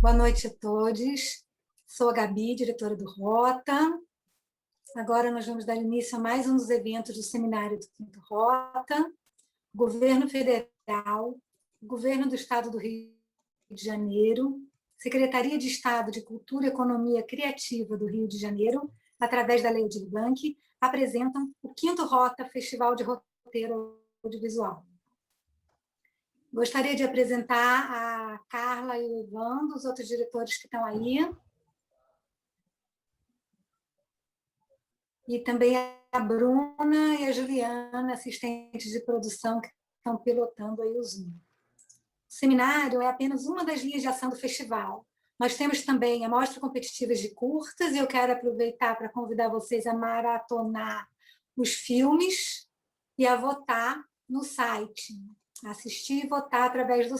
Boa noite a todos. Sou a Gabi, diretora do Rota. Agora nós vamos dar início a mais um dos eventos do Seminário do Quinto Rota. Governo Federal, Governo do Estado do Rio de Janeiro, Secretaria de Estado de Cultura e Economia Criativa do Rio de Janeiro, através da Lei Aldir Blanc, apresentam o Quinto Rota Festival de Roteiro Audiovisual. Gostaria de apresentar a Carla e o Evandro, os outros diretores que estão aí. E também a Bruna e a Juliana, assistentes de produção, que estão pilotando aí o Zoom. O seminário é apenas uma das linhas de ação do festival. Nós temos também a mostra competitiva de curtas, e eu quero aproveitar para convidar vocês a maratonar os filmes e a votar no site. Assistir e votar através do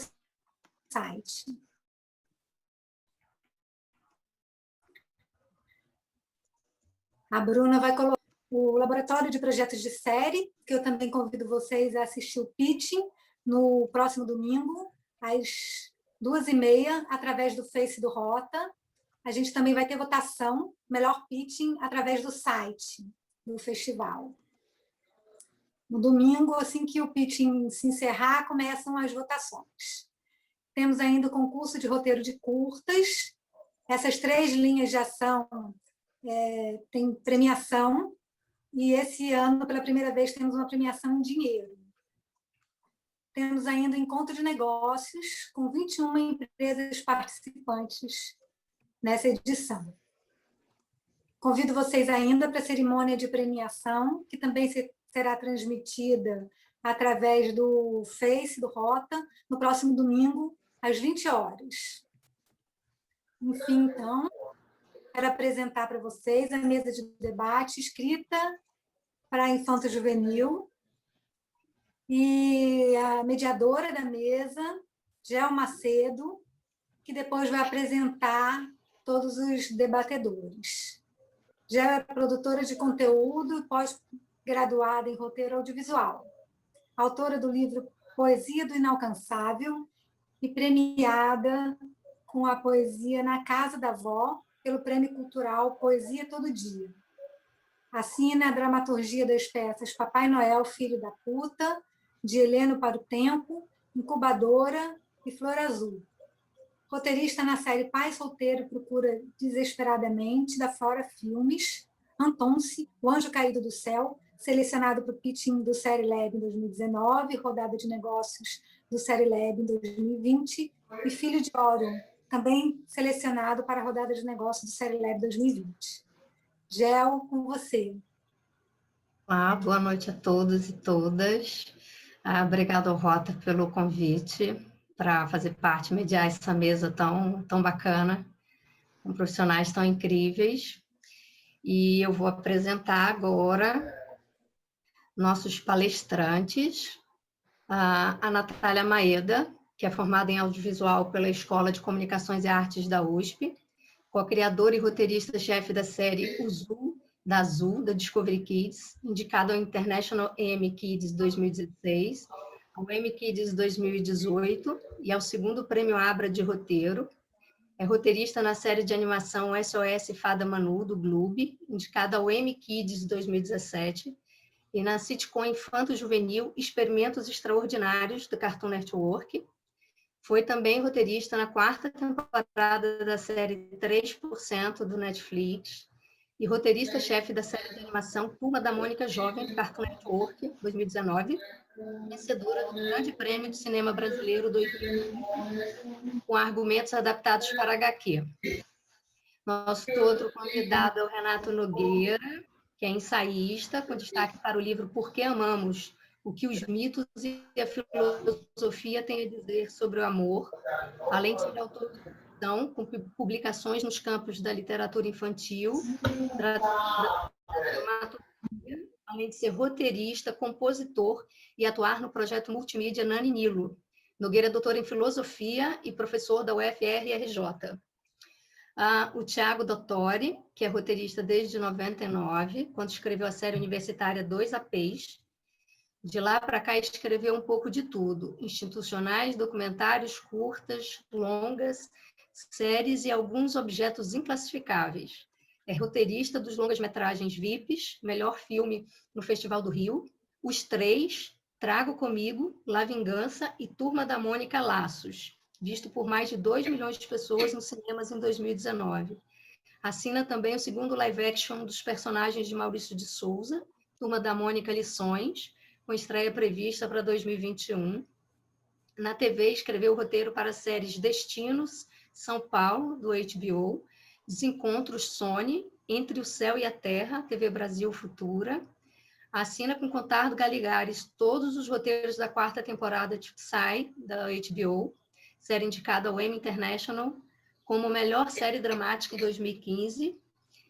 site. A Bruna vai colocar o Laboratório de Projetos de Série, que eu também convido vocês a assistir o pitching no próximo domingo, às 2h30, através do Face do Rota. A gente também vai ter votação, melhor pitching, através do site do festival. No domingo, assim que o pitching se encerrar, começam as votações. Temos ainda o concurso de roteiro de curtas. Essas 3 linhas de ação têm premiação, e esse ano, pela primeira vez, temos uma premiação em dinheiro. Temos ainda o encontro de negócios, com 21 empresas participantes nessa edição. Convido vocês ainda para a cerimônia de premiação, que também será transmitida através do Face do Rota, no próximo domingo, às 20 horas. Enfim, então, quero apresentar para vocês a mesa de debate escrita para infanto-juvenil, e a mediadora da mesa, Gel Macedo, que depois vai apresentar todos os debatedores. Gel é produtora de conteúdo e pós-graduada em roteiro audiovisual, autora do livro Poesia do Inalcançável e premiada com a poesia Na Casa da Vó pelo Prêmio Cultural Poesia Todo Dia. Assina a dramaturgia das peças Papai Noel, Filho da Puta, de Heleno para o Tempo, Incubadora e Flor Azul. Roteirista na série Pai Solteiro Procura Desesperadamente, da Flora Filmes. Antonce, O Anjo Caído do Céu, selecionado para o pitching do Série Lab em 2019, rodada de negócios do Série Lab em 2020, e Filho de Ouro, também selecionado para a rodada de negócios do Série Lab 2020. Gel, com você. Olá, boa noite a todos e todas. Obrigado ao Rota pelo convite para fazer parte, mediar essa mesa tão bacana, com profissionais tão incríveis. E eu vou apresentar agora nossos palestrantes, a Natália Maeda, que é formada em audiovisual pela Escola de Comunicações e Artes da USP, co-criadora e roteirista-chefe da série Uzul, da Azul, da Discovery Kids, indicada ao International Emmy Kids 2016, ao Emmy Kids 2018 e ao 2º Prêmio Abra de Roteiro. É roteirista na série de animação SOS Fada Manu, do Gloob, indicada ao Emmy Kids 2017, e na sitcom infanto-juvenil Experimentos Extraordinários, do Cartoon Network. Foi também roteirista na 4ª temporada da série 3% do Netflix e roteirista-chefe da série de animação Turma da Mônica Jovem, do Cartoon Network, 2019, vencedora do Grande Prêmio de Cinema Brasileiro 2020, com argumentos adaptados para HQ. Nosso outro convidado é o Renato Nogueira, que é ensaísta, com destaque para o livro Por que Amamos? O que os mitos e a filosofia têm a dizer sobre o amor, além de ser autor de ficção, com publicações nos campos da literatura infantil, da dramaturgia, além de ser roteirista, compositor e atuar no projeto multimídia Nani Nilo. Nogueira é doutor em filosofia e professor da UFRJ. O Thiago Dottori, que é roteirista desde 99, quando escreveu a série universitária Dois APs. De lá para cá, escreveu um pouco de tudo: institucionais, documentários, curtas, longas, séries e alguns objetos inclassificáveis. É roteirista dos longas-metragens VIPs, melhor filme no Festival do Rio, Os Três, Trago Comigo, La Vingança e Turma da Mônica Laços, visto por mais de 2 milhões de pessoas nos cinemas em 2019. Assina também o segundo live-action dos personagens de Maurício de Souza, Turma da Mônica Lições, com estreia prevista para 2021. Na TV, escreveu o roteiro para as séries Destinos, São Paulo, do HBO, Desencontros Sony, Entre o Céu e a Terra, TV Brasil Futura. Assina com Contardo Galigares todos os roteiros da 4ª temporada de Psy, da HBO, série indicada ao Emmy International como melhor série dramática em 2015.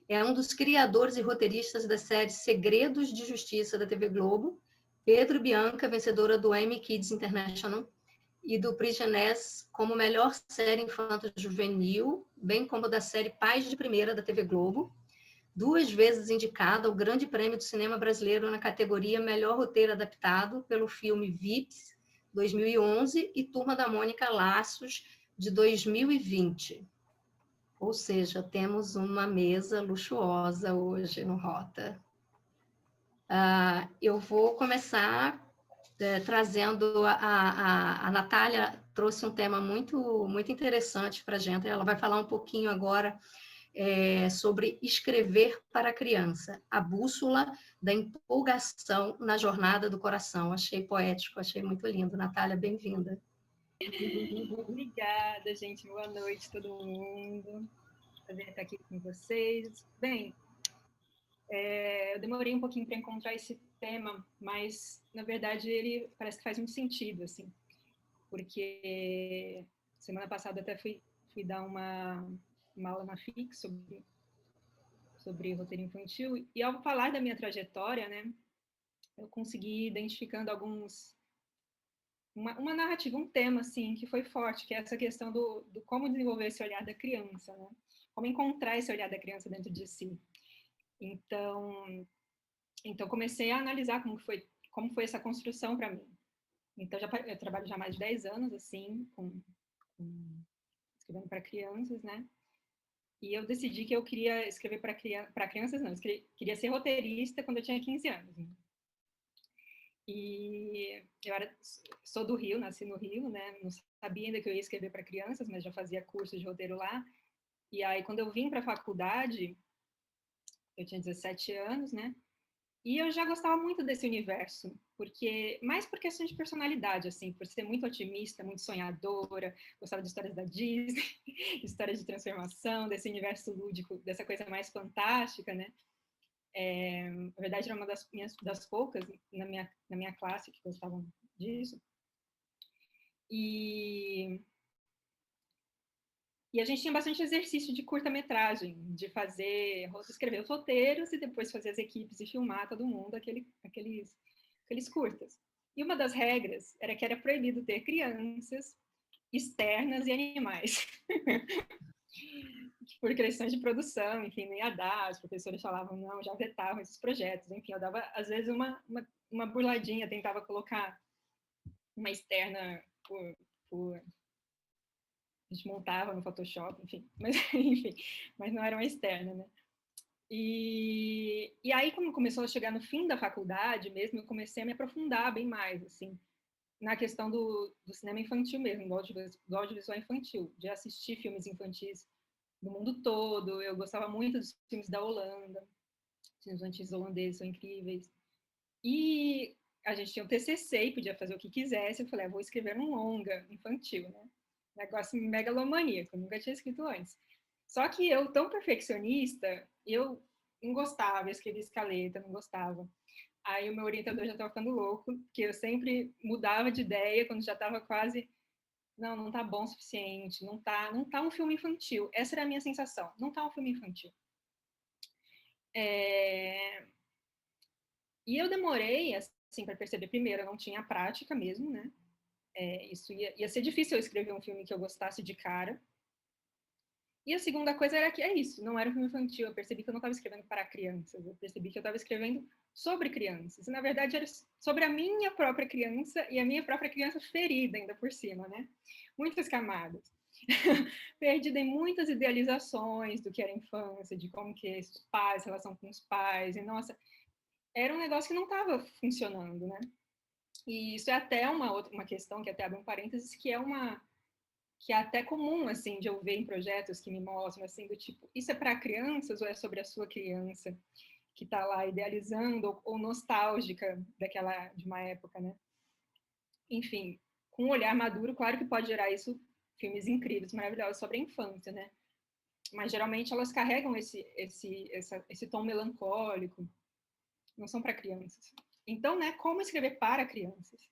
É um dos criadores e roteiristas da série Segredos de Justiça da TV Globo, Pedro Bianca, vencedora do Emmy Kids International, e do Prix Jeunesse como melhor série infanto-juvenil, bem como da série Pais de Primeira da TV Globo, 2 vezes indicada ao Grande Prêmio do Cinema Brasileiro na categoria Melhor Roteiro Adaptado pelo filme Vips, 2011, e Turma da Mônica Laços, de 2020. Ou seja, temos uma mesa luxuosa hoje no Rota. Eu vou começar trazendo a Natália trouxe um tema muito interessante para a gente. Ela vai falar um pouquinho agora sobre escrever para a criança, a bússola da empolgação na jornada do coração. Achei poético, achei muito lindo. Natália, bem-vinda. Obrigada, gente. Boa noite, todo mundo. Prazer estar aqui com vocês. Bem, eu demorei um pouquinho para encontrar esse tema, mas, na verdade, ele parece que faz muito sentido, assim, porque semana passada até fui dar uma aula na FIC sobre roteiro infantil, e ao falar da minha trajetória, né, eu consegui identificando uma narrativa, um tema, assim, que foi forte, que é essa questão do como desenvolver esse olhar da criança, né, como encontrar esse olhar da criança dentro de si. Então comecei a analisar como foi essa construção para mim. Então, eu trabalho já há mais de 10 anos, assim, escrevendo para crianças, né? E eu decidi que eu queria escrever para crianças, não, eu queria ser roteirista quando eu tinha 15 anos. Né? E sou do Rio, nasci no Rio, né? Não sabia ainda que eu ia escrever para crianças, mas já fazia curso de roteiro lá. E aí, quando eu vim para a faculdade, eu tinha 17 anos, né? E eu já gostava muito desse universo, mais por questão de personalidade, assim, por ser muito otimista, muito sonhadora, gostava de histórias da Disney, histórias de transformação, desse universo lúdico, dessa coisa mais fantástica, né? Na verdade, era uma das poucas na minha classe que gostavam disso. E a gente tinha bastante exercício de curta-metragem, de escrever os roteiros e depois fazer as equipes e filmar todo mundo aqueles curtas. E uma das regras era que era proibido ter crianças, externas e animais. Por questões de produção, enfim, não ia dar, os professores falavam, não, já vetavam esses projetos, enfim, eu dava, às vezes, uma burladinha, tentava colocar uma externa por a gente montava no Photoshop, enfim, mas não era uma externa, né? E aí, como começou a chegar no fim da faculdade mesmo, eu comecei a me aprofundar bem mais, assim, na questão do cinema infantil mesmo, do audiovisual infantil, de assistir filmes infantis do mundo todo. Eu gostava muito dos filmes da Holanda, os filmes infantis holandeses são incríveis. E a gente tinha um TCC e podia fazer o que quisesse. Eu falei, vou escrever um longa infantil, né? Negócio megalomaníaco, eu nunca tinha escrito antes. Só que eu, tão perfeccionista, eu não gostava, eu escrevia escaleta, não gostava. Aí o meu orientador já estava ficando louco, porque eu sempre mudava de ideia quando já estava quase... Não tá bom o suficiente, não tá um filme infantil. Essa era a minha sensação, não tá um filme infantil. E eu demorei, assim, para perceber. Primeiro, eu não tinha prática mesmo, né? Isso ia ser difícil eu escrever um filme que eu gostasse de cara. E a segunda coisa era que isso, não era um filme infantil. Eu percebi que eu não estava escrevendo para crianças, eu percebi que eu estava escrevendo sobre crianças. E, na verdade, era sobre a minha própria criança e a minha própria criança ferida, ainda por cima, né? Muitas camadas. perdida em muitas idealizações do que era a infância, de como que os pais, relação com os pais, e nossa, era um negócio que não estava funcionando, né? E isso é até uma questão que até abre um parênteses, que é até comum, assim, de eu ver em projetos que me mostram, assim, do tipo, isso é para crianças ou é sobre a sua criança que está lá idealizando ou nostálgica de uma época, né? Enfim, com um olhar maduro, claro que pode gerar isso, filmes incríveis, maravilhosos sobre a infância, né? Mas geralmente elas carregam esse tom melancólico, não são para crianças. Então, né, como escrever para crianças?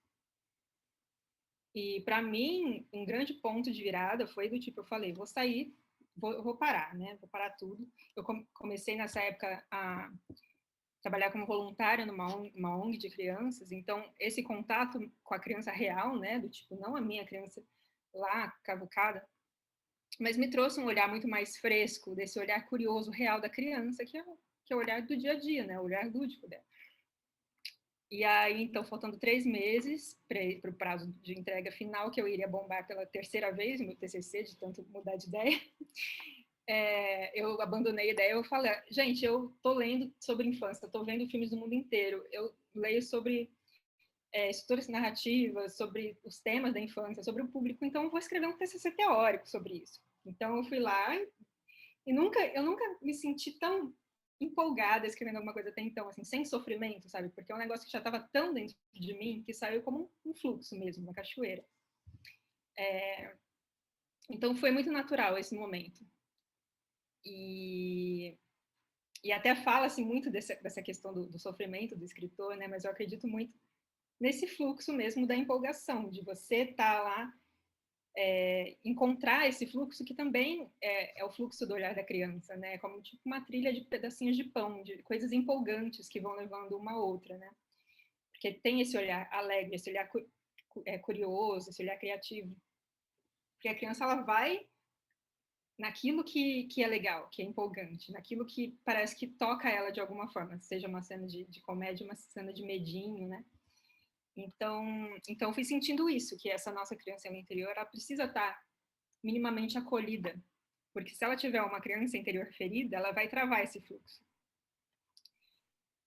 E para mim, um grande ponto de virada foi do tipo, eu falei, vou sair, vou parar, né? Vou parar tudo. Eu comecei nessa época a trabalhar como voluntária numa ONG de crianças, então esse contato com a criança real, né, do tipo, não a minha criança lá, cavucada, mas me trouxe um olhar muito mais fresco, desse olhar curioso, real da criança, que é o olhar do dia a dia, né, o olhar lúdico dela. E aí, então, faltando 3 meses para o prazo de entrega final, que eu iria bombar pela terceira vez no meu TCC, de tanto mudar de ideia, eu abandonei a ideia. Eu falei, gente, eu tô lendo sobre infância, tô vendo filmes do mundo inteiro, eu leio sobre estruturas narrativas, sobre os temas da infância, sobre o público, então eu vou escrever um TCC teórico sobre isso. Então eu fui lá e eu nunca me senti tão empolgada escrevendo alguma coisa até então, assim, sem sofrimento, sabe? Porque é um negócio que já estava tão dentro de mim que saiu como um fluxo mesmo, uma cachoeira. Então foi muito natural esse momento. E até fala-se muito dessa questão do sofrimento do escritor, né? Mas eu acredito muito nesse fluxo mesmo da empolgação, de você estar lá, encontrar esse fluxo que também é o fluxo do olhar da criança, né? Como tipo uma trilha de pedacinhos de pão, de coisas empolgantes que vão levando uma a outra, né? Porque tem esse olhar alegre, esse olhar curioso, esse olhar criativo. Porque a criança, ela vai naquilo que é legal, que é empolgante, naquilo que parece que toca ela de alguma forma, seja uma cena de comédia, uma cena de medinho, né? Então fui sentindo isso, que essa nossa criança interior, ela precisa estar minimamente acolhida, porque se ela tiver uma criança interior ferida, ela vai travar esse fluxo.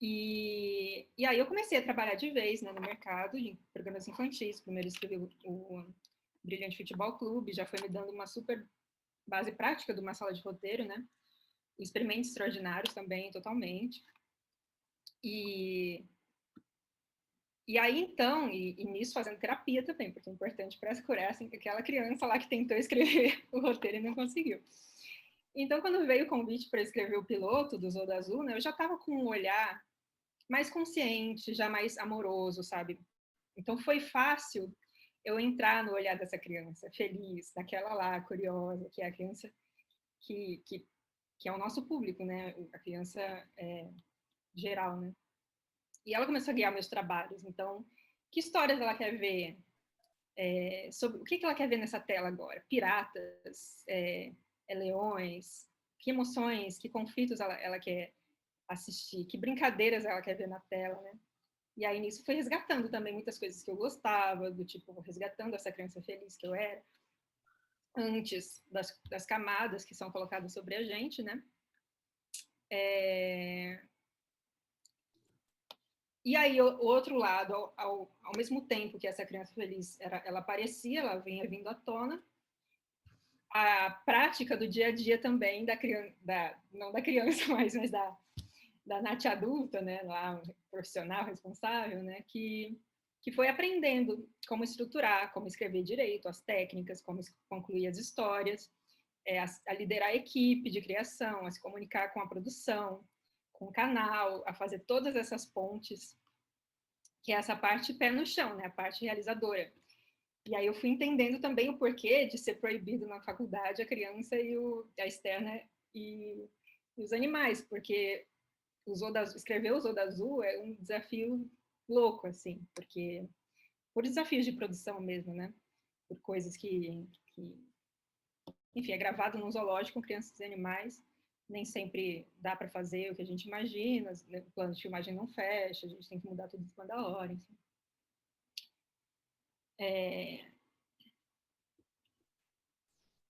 E aí eu comecei a trabalhar de vez, né, no mercado de programas infantis. Primeiro escrevi o Brilhante Futebol Clube, já foi me dando uma super base prática de uma sala de roteiro, né? Experimentos extraordinários também, totalmente. E aí, então, e nisso fazendo terapia também, porque é importante para curar assim, aquela criança lá que tentou escrever o roteiro e não conseguiu. Então, quando veio o convite para escrever o piloto do Zorro Azul, né, eu já estava com um olhar mais consciente, já mais amoroso, sabe? Então, foi fácil eu entrar no olhar dessa criança, feliz, daquela lá, curiosa, que é a criança que é o nosso público, né? A criança geral, né? E ela começou a guiar meus trabalhos. Então, que histórias ela quer ver? Sobre o que ela quer ver nessa tela agora? Piratas, leões? Que emoções, que conflitos ela quer assistir? Que brincadeiras ela quer ver na tela, né? E aí, nisso, foi resgatando também muitas coisas que eu gostava, do tipo, resgatando essa criança feliz que eu era, antes das camadas que são colocadas sobre a gente, né? E aí, o outro lado, ao mesmo tempo que essa criança feliz, ela aparecia, ela vinha vindo à tona, a prática do dia a dia também da criança, não da criança mais, mas da Nath adulta, né, lá, profissional responsável, né, que foi aprendendo como estruturar, como escrever direito, as técnicas, como concluir as histórias, a liderar a equipe de criação, a se comunicar com a produção, com o canal, a fazer todas essas pontes, que é essa parte pé no chão, né, a parte realizadora. E aí eu fui entendendo também o porquê de ser proibido na faculdade a criança e a externa e os animais, porque escrever o Zorro Azul é um desafio louco, assim, porque por desafios de produção mesmo, né? Por coisas enfim, é gravado num zoológico com crianças e animais, nem sempre dá para fazer o que a gente imagina, o plano de filmagem não fecha, a gente tem que mudar tudo em cima da hora, enfim.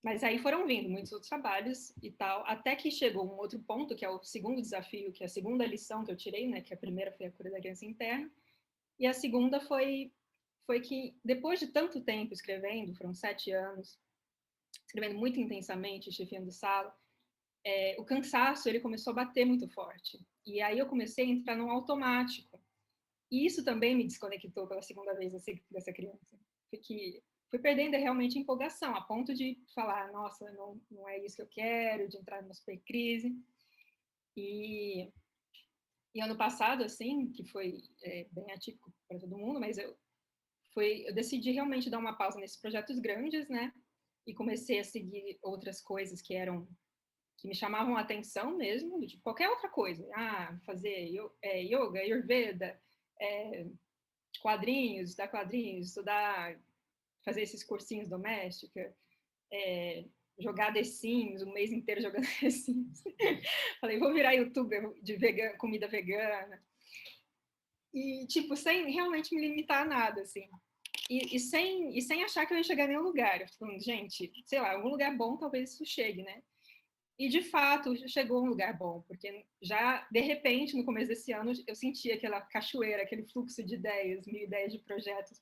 Mas aí foram vindo muitos outros trabalhos e tal, até que chegou um outro ponto, que é o segundo desafio, que é a segunda lição que eu tirei, né? Que a primeira foi a cura da criança interna, e a segunda foi que, depois de tanto tempo escrevendo, foram 7 anos, escrevendo muito intensamente, chefiando sala, o cansaço ele começou a bater muito forte. E aí eu comecei a entrar num automático. E isso também me desconectou pela segunda vez dessa criança. Fui perdendo realmente a empolgação, a ponto de falar, nossa, não é isso que eu quero, de entrar numa super crise. E ano passado, assim, que foi bem atípico para todo mundo, mas eu decidi realmente dar uma pausa nesses projetos grandes, né? E comecei a seguir outras coisas que me chamavam a atenção mesmo, de qualquer outra coisa. Fazer yoga, ayurveda, quadrinhos, estudar quadrinhos, fazer esses cursinhos domésticos, jogar The Sims, um mês inteiro jogando The Sims. Falei, vou virar youtuber de comida vegana. E, tipo, sem realmente me limitar a nada, assim. E sem achar que eu ia chegar em nenhum lugar. Eu falando, gente, sei lá, algum lugar bom talvez isso chegue, né? E, de fato, chegou a um lugar bom, porque já, de repente, no começo desse ano, eu senti aquela cachoeira, aquele fluxo de ideias, 1000 ideias de projetos,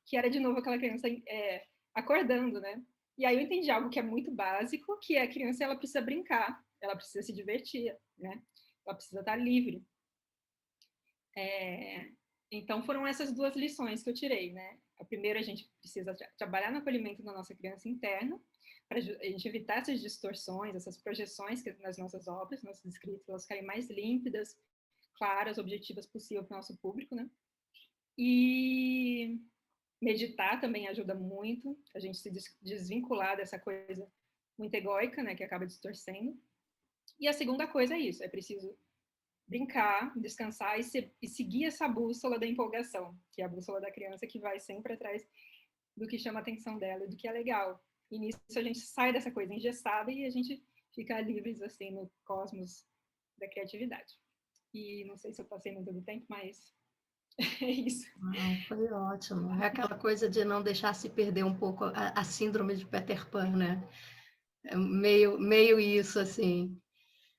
que era, de novo, aquela criança acordando, né? E aí eu entendi algo que é muito básico, que a criança ela precisa brincar, ela precisa se divertir, né? Ela precisa estar livre. Então, foram essas duas lições que eu tirei, né? A primeira, a gente precisa trabalhar no acolhimento da nossa criança interna, para a gente evitar essas distorções, essas projeções que nas nossas obras, nossos escritos, elas ficarem mais límpidas, claras, objetivas possível para o nosso público, né? E meditar também ajuda muito, a gente se desvincular dessa coisa muito egóica, né, que acaba distorcendo. E a segunda coisa é isso, é preciso brincar, descansar e seguir essa bússola da empolgação, que é a bússola da criança que vai sempre atrás do que chama a atenção dela e do que é legal. E nisso a gente sai dessa coisa engessada e a gente fica livres, assim, no cosmos da criatividade. E não sei se eu passei muito do tempo, mas é isso. Não, foi ótimo. É aquela coisa de não deixar se perder um pouco a síndrome de Peter Pan, né? É meio isso, assim.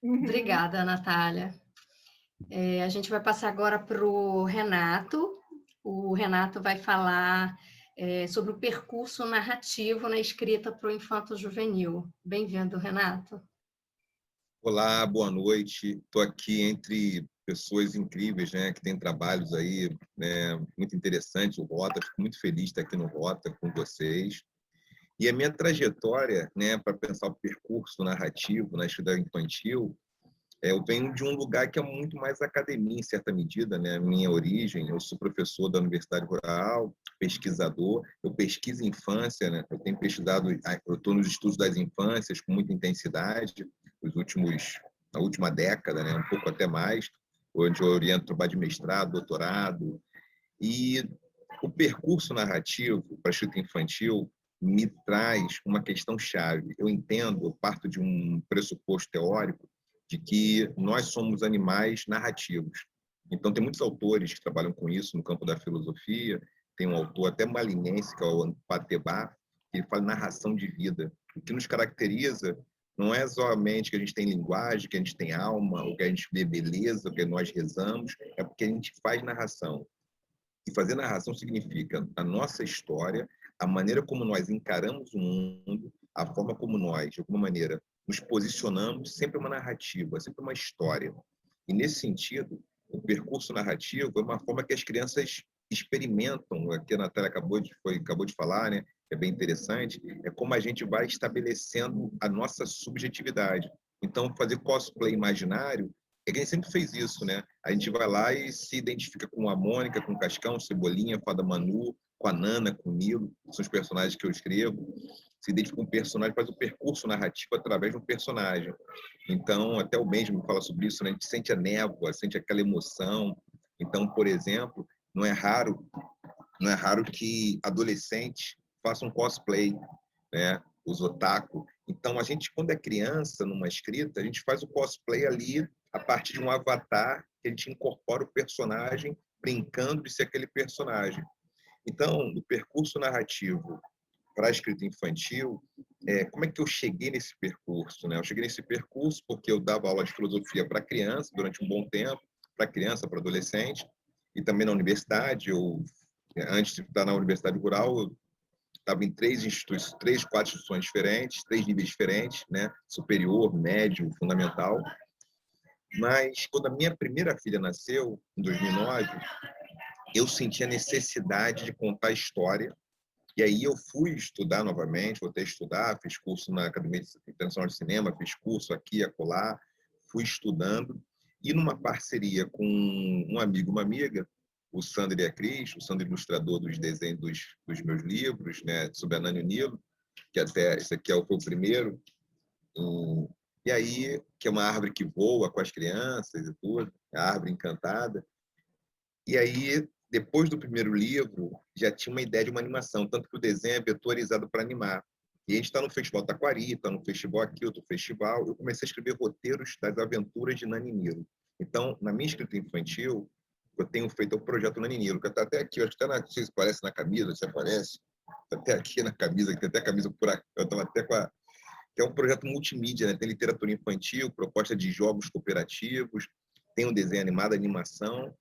Obrigada, Natália. A gente vai passar agora para o Renato. O Renato vai falar sobre o percurso narrativo na escrita para o infanto-juvenil. Bem-vindo, Renato. Olá, boa noite. Estou aqui entre pessoas incríveis, né, que têm trabalhos aí, né, muito interessantes. O Rota, fico muito feliz de estar aqui no Rota com vocês. E a minha trajetória, né, para pensar o percurso narrativo na escrita infantil, eu venho de um lugar que é muito mais academia, em certa medida, né? A minha origem, eu sou professor da Universidade Rural, pesquisador, eu pesquiso infância, né? Eu tenho pesquisado, eu estou nos estudos das infâncias com muita intensidade, na última década, né? Um pouco até mais, onde eu oriento trabalho de mestrado, doutorado, e o percurso narrativo para a escrita infantil me traz uma questão chave. Eu entendo, eu parto de um pressuposto teórico de que nós somos animais narrativos. Então, tem muitos autores que trabalham com isso no campo da filosofia. Tem um autor até malinense, que é o Patebá, que ele fala narração de vida. O que nos caracteriza não é somente que a gente tem linguagem, que a gente tem alma, ou que a gente vê beleza, ou que nós rezamos, é porque a gente faz narração. E fazer narração significa a nossa história, a maneira como nós encaramos o mundo, a forma como nós, de alguma maneira, nos posicionamos, sempre uma narrativa, sempre uma história. E, nesse sentido, o percurso narrativo é uma forma que as crianças experimentam, aqui a Natália acabou de falar, né? É bem interessante, é como a gente vai estabelecendo a nossa subjetividade. Então, fazer cosplay imaginário é que a gente sempre fez isso, né? A gente vai lá e se identifica com a Mônica, com o Cascão, Cebolinha, Fada Manu, com a Nana, com o Nilo, são os personagens que eu escrevo. Se identifica com um personagem, faz o percurso narrativo através de um personagem. Então, até o mesmo fala sobre isso, né? A gente sente a névoa, sente aquela emoção. Então, por exemplo, não é raro que adolescentes façam cosplay, né? Os otaku. Então, a gente, quando é criança, numa escrita, a gente faz o cosplay ali a partir de um avatar que a gente incorpora o personagem brincando de ser aquele personagem. Então, no percurso narrativo para a escrita infantil, como é que eu cheguei nesse percurso, né? Eu cheguei nesse percurso porque eu dava aula de filosofia para criança durante um bom tempo, para criança, para adolescente, e também na universidade. Antes de estar na Universidade Rural, eu estava em três, quatro instituições diferentes, 3 níveis diferentes, né? Superior, médio, fundamental. Mas quando a minha primeira filha nasceu, em 2009, eu senti a necessidade de contar história. E aí eu fui estudar novamente, voltei a estudar, fiz curso na Academia Internacional de Cinema, fiz curso aqui e acolá, fui estudando. E numa parceria com um amigo, uma amiga, o Sandro e a Cris, o Sandro ilustrador dos desenhos dos meus livros, né, sobre a Nani e o Nilo, que até esse aqui foi o primeiro. E aí, que é uma árvore que voa com as crianças e tudo, a árvore encantada. E aí, depois do primeiro livro, já tinha uma ideia de uma animação, tanto que o desenho é vetorizado para animar. E a gente está no Festival Taquari, está no festival aqui, outro festival. Eu comecei a escrever roteiros das aventuras de Nani e Nilo. Então, na minha escrita infantil, eu tenho feito o projeto Nani e Nilo, que está até aqui, acho que até não sei se aparece na camisa, se aparece, está até aqui na camisa, que tem até a camisa por aqui, eu estava até com a... que é um projeto multimídia, né? Tem literatura infantil, proposta de jogos cooperativos, tem um desenho animado, animação.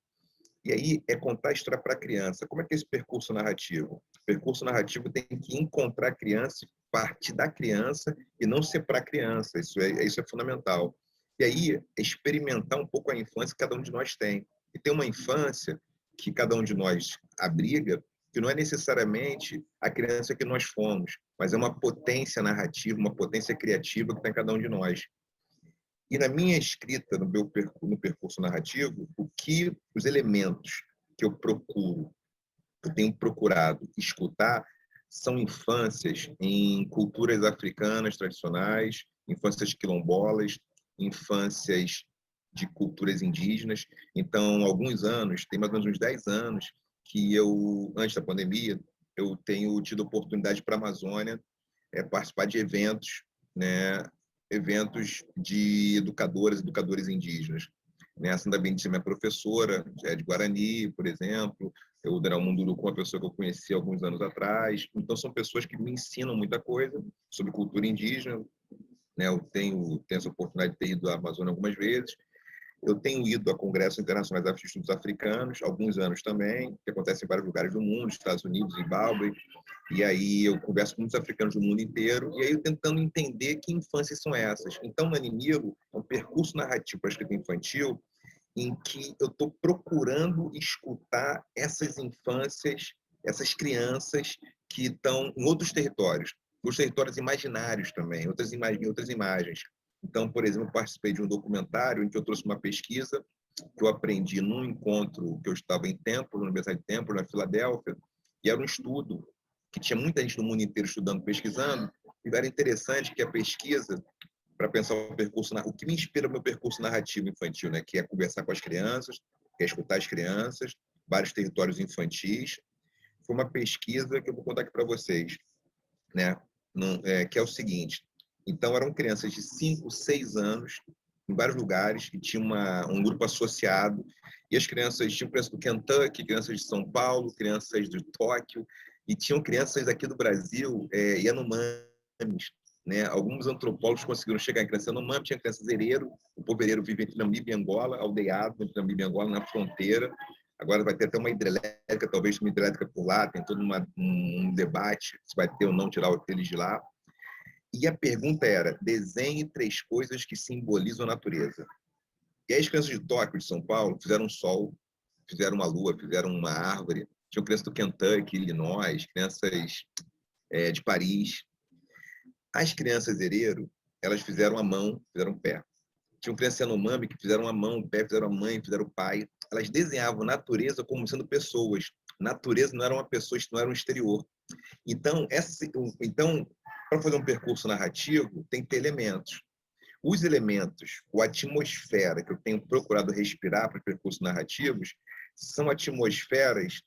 E aí é contar a história para a criança. Como é que é esse percurso narrativo? O percurso narrativo tem que encontrar a criança, partir da criança e não ser para a criança. Isso é fundamental. E aí é experimentar um pouco a infância que cada um de nós tem. E tem uma infância que cada um de nós abriga, que não é necessariamente a criança que nós fomos, mas é uma potência narrativa, uma potência criativa que está em cada um de nós. E na minha escrita, no percurso narrativo, os elementos que eu tenho procurado escutar, são infâncias em culturas africanas tradicionais, infâncias quilombolas, infâncias de culturas indígenas. Então, há alguns anos, tem mais ou menos uns 10 anos, que antes da pandemia, eu tenho tido oportunidade para a Amazônia participar de eventos, né, eventos de educadores indígenas. A Sandra Benítez é minha professora, é de Guarani, por exemplo. O Daniel Munduru, uma pessoa que eu conheci alguns anos atrás. Então, são pessoas que me ensinam muita coisa sobre cultura indígena. Eu tenho essa oportunidade de ter ido à Amazônia algumas vezes. Eu tenho ido a congressos internacionais de estudos africanos, alguns anos também, que acontecem em vários lugares do mundo, Estados Unidos, Zimbábue. E aí eu converso com muitos africanos do mundo inteiro, e aí eu tentando entender que infâncias são essas. Então, Nani e Nilo é um percurso narrativo para a escrita infantil em que eu estou procurando escutar essas infâncias, essas crianças que estão em outros territórios imaginários também, outras imagens. Então, por exemplo, eu participei de um documentário em que eu trouxe uma pesquisa que eu aprendi num encontro que eu estava em Temple, na Universidade de Temple, na Filadélfia, e era um estudo que tinha muita gente do mundo inteiro estudando, pesquisando, e era interessante que a pesquisa, para pensar o que me inspira no meu percurso narrativo infantil, né, que é conversar com as crianças, que é escutar as crianças, vários territórios infantis, foi uma pesquisa que eu vou contar aqui para vocês, né, que é o seguinte. Então, eram crianças de 5, 6 anos, em vários lugares, e tinha um grupo associado, e as crianças tinham crianças do Kentucky, crianças de São Paulo, crianças de Tóquio, e tinham crianças aqui do Brasil, Yanomamis, né? Alguns antropólogos conseguiram chegar em criança Yanomami, tinha crianças herero, o povo herero vive entre Namíbia e Angola, aldeado entre Namíbia e Angola, na fronteira. Agora vai ter até uma hidrelétrica, talvez uma hidrelétrica por lá, tem todo um debate se vai ter ou não tirar eles de lá. E a pergunta era: desenhe 3 coisas que simbolizam a natureza. E aí as crianças de Tóquio, de São Paulo, fizeram um sol, fizeram uma lua, fizeram uma árvore. Tinham crianças do Kentucky, Illinois, crianças de Paris. As crianças herero, elas fizeram a mão, fizeram o pé. Tinham crianças Yanomami que fizeram a mão, o pé, fizeram a mãe, fizeram o pai. Elas desenhavam natureza como sendo pessoas. Natureza não era uma pessoa, isso não era um exterior. Então, para fazer um percurso narrativo, tem que ter elementos. Os elementos, a atmosfera que eu tenho procurado respirar para percursos narrativos, são atmosferas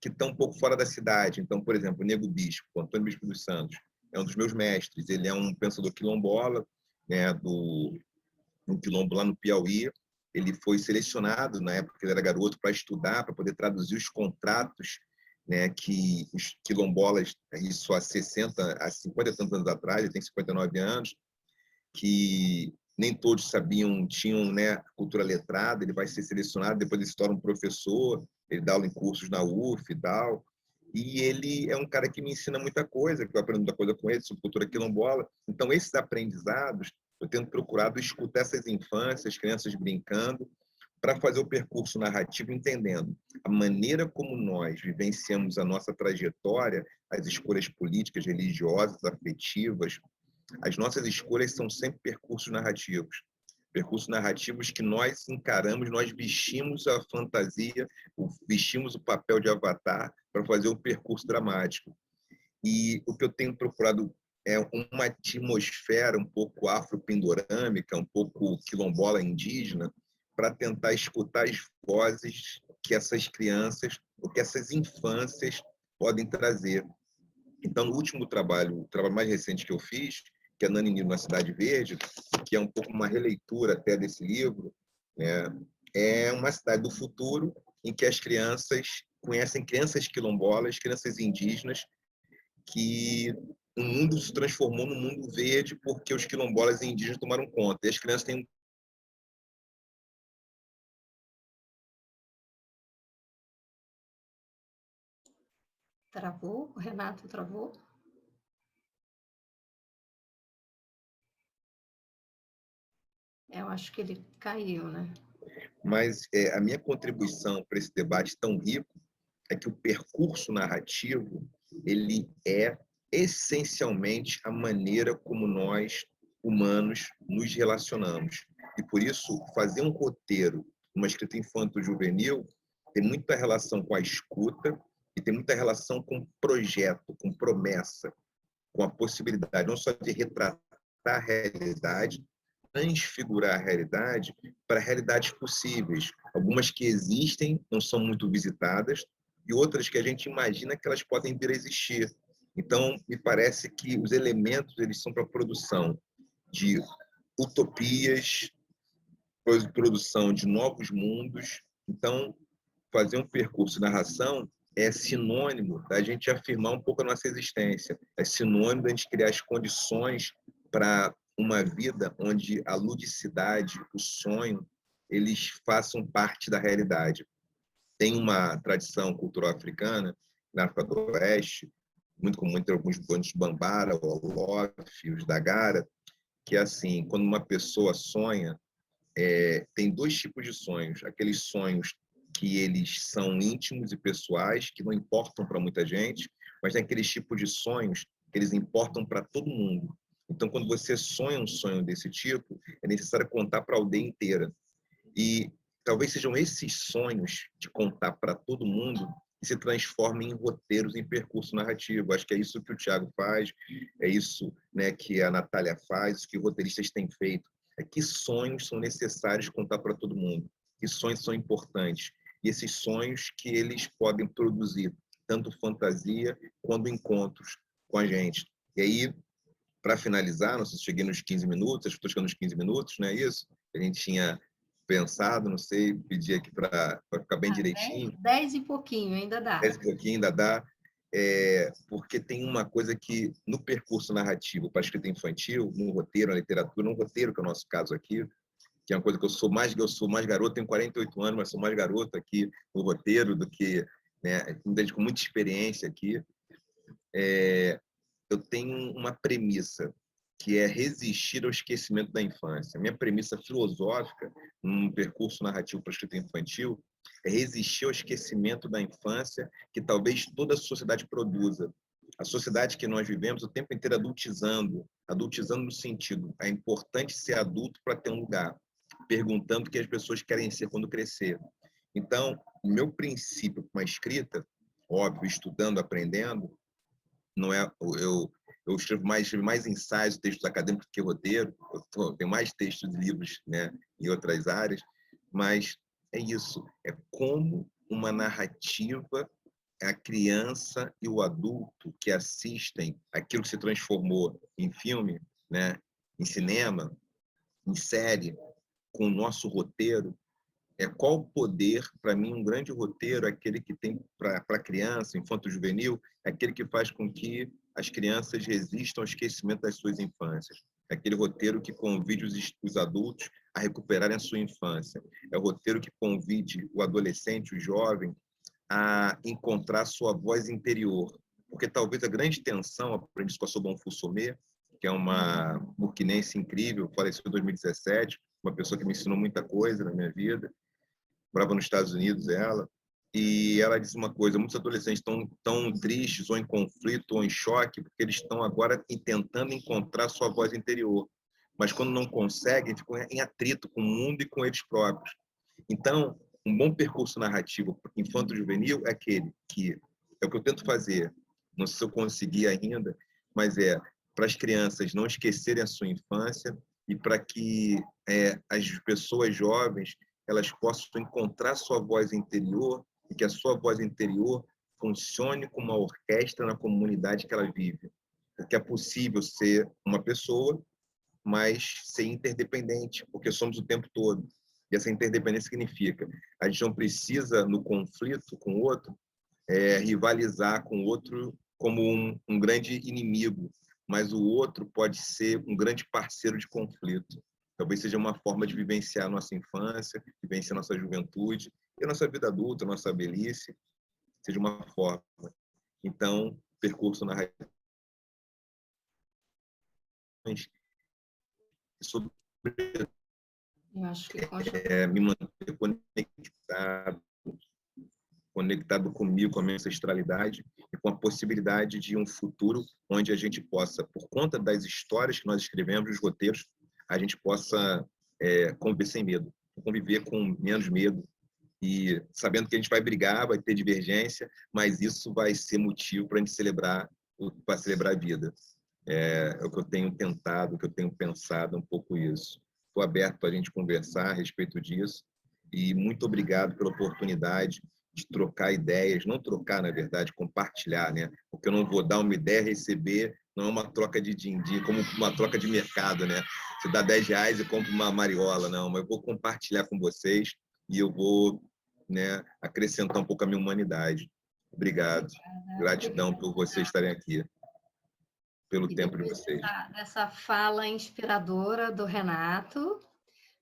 que estão um pouco fora da cidade. Então, por exemplo, o Nego Bispo, o Antônio Bispo dos Santos, é um dos meus mestres. Ele é um pensador quilombola, né, um quilombo lá no Piauí. Ele foi selecionado, na época que ele era garoto, para estudar, para poder traduzir os contratos né, que os quilombolas, isso há 60, há 50 e tantos anos atrás, ele tem 59 anos, que nem todos sabiam, tinham, né, cultura letrada, ele vai ser selecionado, depois ele se torna um professor, ele dá aula em cursos na UF e tal, e ele é um cara que me ensina muita coisa, que eu aprendo muita coisa com ele, sobre cultura quilombola. Então, esses aprendizados, eu tenho procurado escutar essas infâncias, crianças brincando, para fazer o percurso narrativo entendendo a maneira como nós vivenciamos a nossa trajetória, as escolhas políticas, religiosas, afetivas. As nossas escolhas são sempre percursos narrativos que nós encaramos, nós vestimos a fantasia, vestimos o papel de avatar para fazer o percurso dramático. E o que eu tenho procurado é uma atmosfera um pouco afro-pindorâmica, um pouco quilombola indígena, para tentar escutar as vozes que essas crianças, ou que essas infâncias podem trazer. Então, no último trabalho, o trabalho mais recente que eu fiz, que é Naninino na Cidade Verde, que é um pouco uma releitura até desse livro, né? É uma cidade do futuro em que as crianças conhecem crianças quilombolas, crianças indígenas, que o mundo se transformou num mundo verde porque os quilombolas e indígenas tomaram conta. E as crianças têm Travou? O Renato travou? Eu acho que ele caiu, né? Mas a minha contribuição para esse debate tão rico é que o percurso narrativo ele é essencialmente a maneira como nós, humanos, nos relacionamos. E por isso, fazer um roteiro, uma escrita infanto-juvenil, tem muita relação com a escuta e tem muita relação com projeto, com promessa, com a possibilidade não só de retratar a realidade, transfigurar a realidade para realidades possíveis. Algumas que existem, não são muito visitadas, e outras que a gente imagina que elas podem vir a existir. Então, me parece que os elementos eles são para a produção de utopias, produção de novos mundos. Então, fazer um percurso de narração é sinônimo da gente afirmar um pouco a nossa existência, é sinônimo da gente criar as condições para uma vida onde a ludicidade, o sonho, eles façam parte da realidade. Tem uma tradição cultural africana, na África do Oeste, muito comum entre alguns bandos Bambara, o Olof, os Dagara, que é assim, quando uma pessoa sonha, tem dois tipos de sonhos. Aqueles sonhos que eles são íntimos e pessoais, que não importam para muita gente, mas tem aqueles tipos de sonhos que eles importam para todo mundo. Então, quando você sonha um sonho desse tipo, é necessário contar para a aldeia inteira. E talvez sejam esses sonhos de contar para todo mundo que se transformem em roteiros, em percurso narrativo. Acho que é isso que o Thiago faz, é isso, né, que a Natália faz, que roteiristas têm feito. É que sonhos são necessários contar para todo mundo, que sonhos são importantes. E esses sonhos que eles podem produzir tanto fantasia quanto encontros com a gente. E aí, para finalizar, não sei se cheguei nos 15 minutos, acho que estou chegando nos 15 minutos, não é isso? A gente tinha pensado, não sei, pedir aqui para ficar bem direitinho. 10 e pouquinho, ainda dá. 10 e pouquinho ainda dá, porque tem uma coisa que, no percurso narrativo para a escrita infantil, no roteiro, na literatura, no roteiro, que é o nosso caso aqui, que é uma coisa que eu sou mais garoto, tenho 48 anos, mas sou mais garoto aqui no roteiro do que, né, muita gente com muita experiência aqui. Eu tenho uma premissa, que é resistir ao esquecimento da infância. Minha premissa filosófica, num percurso narrativo para a escrita infantil, é resistir ao esquecimento da infância que talvez toda a sociedade produza. A sociedade que nós vivemos o tempo inteiro adultizando no sentido, é importante ser adulto para ter um lugar, perguntando o que as pessoas querem ser quando crescer. Então, o meu princípio com a escrita, óbvio, estudando, aprendendo, não é eu escrevo mais ensaios, textos acadêmicos que roteiro, tenho mais textos de livros, né, em outras áreas, mas é isso, é como uma narrativa, a criança e o adulto que assistem aquilo que se transformou em filme, né, em cinema, em série, com o nosso roteiro, qual o poder. Para mim, um grande roteiro é aquele que tem para criança, infanto-juvenil, é aquele que faz com que as crianças resistam ao esquecimento das suas infâncias. É aquele roteiro que convide os adultos a recuperarem a sua infância. É o roteiro que convide o adolescente, o jovem, a encontrar sua voz interior. Porque talvez a grande tensão, aprendi isso com a Sobon Fusomé, que é uma burkinense incrível, faleceu em 2017, uma pessoa que me ensinou muita coisa na minha vida, morava nos Estados Unidos, ela, e ela disse uma coisa: muitos adolescentes estão tão tristes, ou em conflito, ou em choque, porque eles estão agora tentando encontrar sua voz interior, mas quando não conseguem, ficam em atrito com o mundo e com eles próprios. Então, um bom percurso narrativo infanto-juvenil é aquele que é o que eu tento fazer, não sei se eu consegui ainda, mas para as crianças não esquecerem a sua infância e para que as pessoas jovens elas possam encontrar sua voz interior e que a sua voz interior funcione como uma orquestra na comunidade que ela vive. Porque é possível ser uma pessoa, mas ser interdependente, porque somos o tempo todo. E essa interdependência significa a gente não precisa, no conflito com o outro, rivalizar com o outro como um grande inimigo, mas o outro pode ser um grande parceiro de conflito. Talvez seja uma forma de vivenciar a nossa infância, vivenciar a nossa juventude, e a nossa vida adulta, a nossa velhice, seja uma forma. Então, percurso narrativo sobre Eu acho que me manter conectado comigo, com a minha ancestralidade e com a possibilidade de um futuro onde a gente possa, por conta das histórias que nós escrevemos, os roteiros, a gente possa conviver sem medo, conviver com menos medo e sabendo que a gente vai brigar, vai ter divergência, mas isso vai ser motivo para a gente celebrar a vida. É o que eu tenho tentado, o que eu tenho pensado, um pouco isso. Estou aberto para a gente conversar a respeito disso e muito obrigado pela oportunidade de trocar ideias, não trocar, na verdade, compartilhar, né? Porque eu não vou dar uma ideia, receber, não é uma troca de din-din, como uma troca de mercado, né? Você dá R$10 e compra uma mariola, não, mas eu vou compartilhar com vocês e eu vou, né, acrescentar um pouco a minha humanidade. Obrigado. Gratidão por vocês estarem aqui, pelo tempo de vocês. Dessa fala inspiradora do Renato,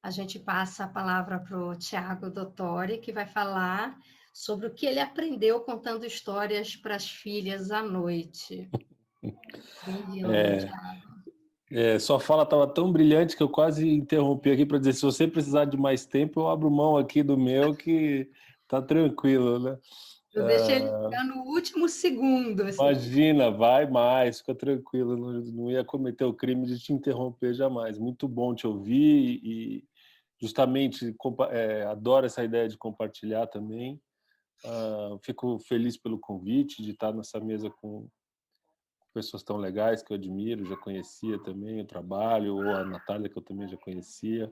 a gente passa a palavra para o Tiago Dottori, que vai falar sobre o que ele aprendeu contando histórias para as filhas à noite. Bem-vindo, Tiago. Sua fala estava tão brilhante que eu quase interrompi aqui para dizer: se você precisar de mais tempo, eu abro mão aqui do meu, que tá tranquilo, né? Eu deixei ele ficar no último segundo. Assim. Imagina, vai mais, fica tranquilo, não ia cometer o crime de te interromper jamais. Muito bom te ouvir e justamente adoro essa ideia de compartilhar também. Fico feliz pelo convite de estar nessa mesa com pessoas tão legais que eu admiro, já conhecia também o trabalho, ou a Natália, que eu também já conhecia.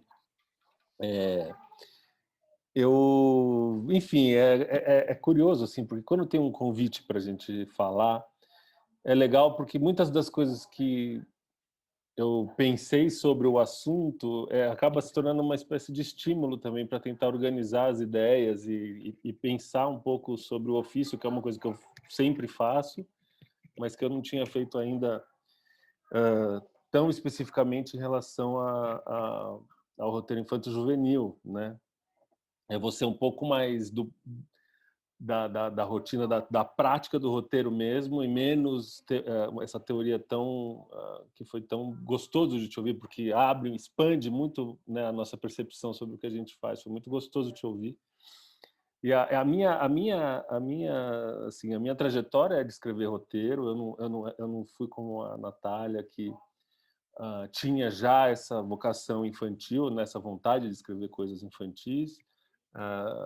Enfim, é curioso, assim, porque quando tem um convite para a gente falar, é legal porque muitas das coisas que eu pensei sobre o assunto acaba se tornando uma espécie de estímulo também para tentar organizar as ideias e pensar um pouco sobre o ofício, que é uma coisa que eu sempre faço, mas que eu não tinha feito ainda tão especificamente em relação ao roteiro infanto-juvenil, né? Você um pouco mais da rotina, da prática do roteiro mesmo, e menos essa teoria que foi tão gostoso de te ouvir, porque expande muito, né, a nossa percepção sobre o que a gente faz. Foi muito gostoso te ouvir. E a minha trajetória é de escrever roteiro. Eu não fui como a Natália, que tinha já essa vocação infantil, nessa vontade de escrever coisas infantis.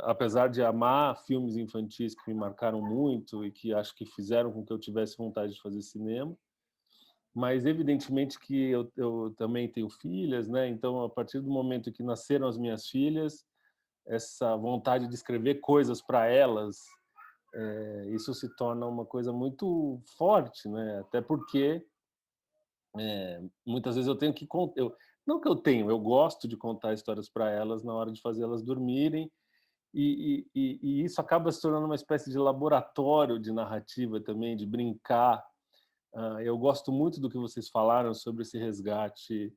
Apesar de amar filmes infantis que me marcaram muito e que acho que fizeram com que eu tivesse vontade de fazer cinema, mas evidentemente que eu também tenho filhas, né? Então, a partir do momento que nasceram as minhas filhas, essa vontade de escrever coisas para elas, isso se torna uma coisa muito forte, né? Até porque muitas vezes eu tenho que contar, eu gosto de contar histórias para elas na hora de fazer elas dormirem, E isso acaba se tornando uma espécie de laboratório de narrativa também, de brincar. Eu gosto muito do que vocês falaram sobre esse resgate,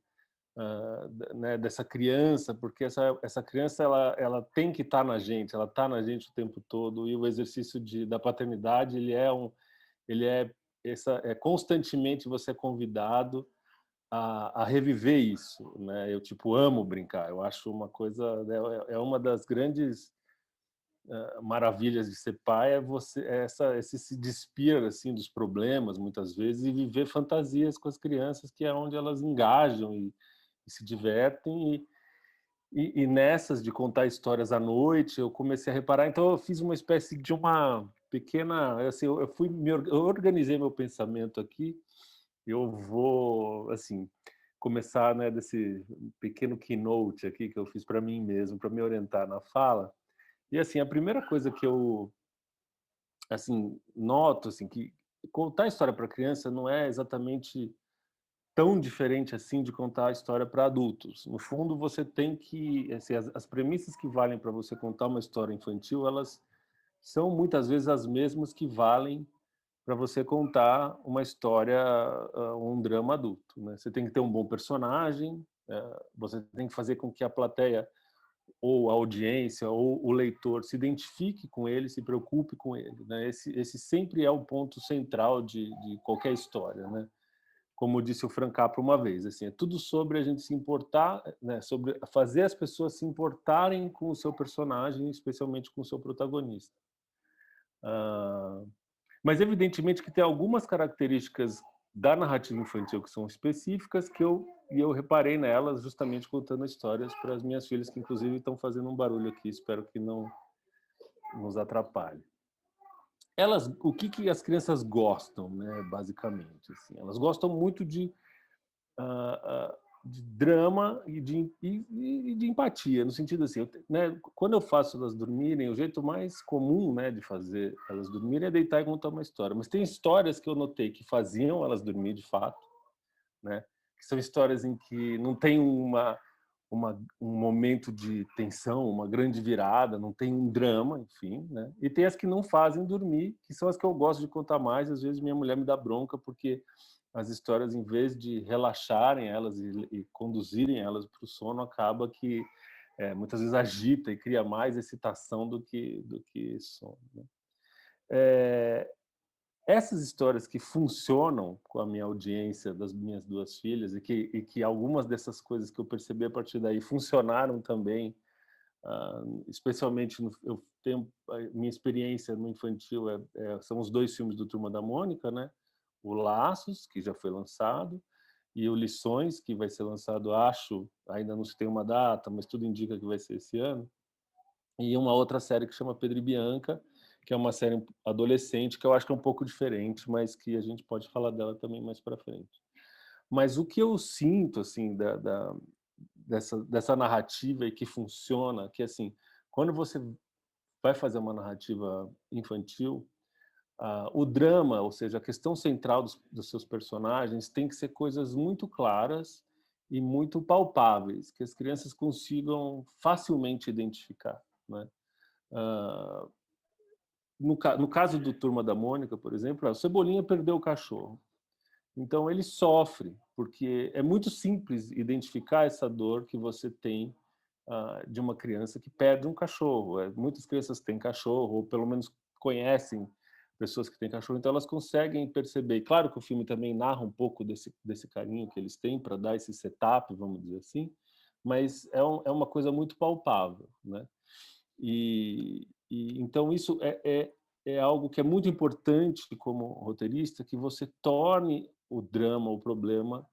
né, dessa criança, porque essa criança ela tem que estar na gente, ela está na gente o tempo todo, e o exercício da paternidade ele é constantemente você é convidado a reviver isso, né? Eu tipo amo brincar, eu acho uma coisa, é uma das grandes maravilhas de ser pai, esse se despir assim dos problemas muitas vezes e viver fantasias com as crianças, que é onde elas engajam e se divertem. E nessas de contar histórias à noite, eu comecei a reparar. Então, eu fiz uma espécie de uma pequena. Assim, eu organizei meu pensamento aqui. Eu vou, assim, começar, né, desse pequeno keynote aqui que eu fiz para mim mesmo, para me orientar na fala. E, assim, a primeira coisa que eu, assim, noto, assim, que contar história para criança não é exatamente tão diferente assim de contar a história para adultos. No fundo, você tem que, assim, as premissas que valem para você contar uma história infantil, elas são muitas vezes as mesmas que valem para você contar uma história, um drama adulto, né? Você tem que ter um bom personagem, você tem que fazer com que a plateia ou a audiência ou o leitor se identifique com ele, se preocupe com ele, né? Esse sempre é o ponto central de qualquer história, né? Como disse o Frank Capra uma vez, assim, é tudo sobre a gente se importar, né, sobre fazer as pessoas se importarem com o seu personagem, especialmente com o seu protagonista. Mas evidentemente que tem algumas características da narrativa infantil que são específicas que eu reparei nelas justamente contando histórias para as minhas filhas, que inclusive estão fazendo um barulho aqui, espero que não nos atrapalhe. O que as crianças gostam, né, basicamente, assim, elas gostam muito de drama e de empatia, no sentido assim, né, quando eu faço elas dormirem, o jeito mais comum, né, de fazer elas dormirem é deitar e contar uma história. Mas tem histórias que eu notei que faziam elas dormir de fato, né, que são histórias em que não tem um momento de tensão, uma grande virada, não tem um drama, enfim, né? E tem as que não fazem dormir, que são as que eu gosto de contar mais. Às vezes minha mulher me dá bronca porque as histórias, em vez de relaxarem elas e conduzirem elas para o sono, acaba que muitas vezes agita e cria mais excitação do que sono, né? Essas histórias que funcionam com a minha audiência das minhas duas filhas e que algumas dessas coisas que eu percebi a partir daí funcionaram também, especialmente eu tenho a minha experiência no infantil são os 2 filmes do Turma da Mônica, né? O Laços, que já foi lançado, e o Lições, que vai ser lançado, acho, ainda não se tem uma data, mas tudo indica que vai ser esse ano. E uma outra série que chama Pedro e Bianca, que é uma série adolescente, que eu acho que é um pouco diferente, mas que a gente pode falar dela também mais para frente. Mas o que eu sinto, assim, dessa narrativa e que funciona, que, assim, quando você vai fazer uma narrativa infantil, o drama, ou seja, a questão central dos seus personagens tem que ser coisas muito claras e muito palpáveis, que as crianças consigam facilmente identificar, né? No caso do Turma da Mônica, por exemplo, o Cebolinha perdeu o cachorro. Então ele sofre, porque é muito simples identificar essa dor que você tem de uma criança que perde um cachorro. Muitas crianças têm cachorro, ou pelo menos conhecem pessoas que têm cachorro, então elas conseguem perceber. E claro que o filme também narra um pouco desse carinho que eles têm para dar esse setup, vamos dizer assim, mas é uma coisa muito palpável, né? Então isso é algo que é muito importante como roteirista, que você torne o drama, o problema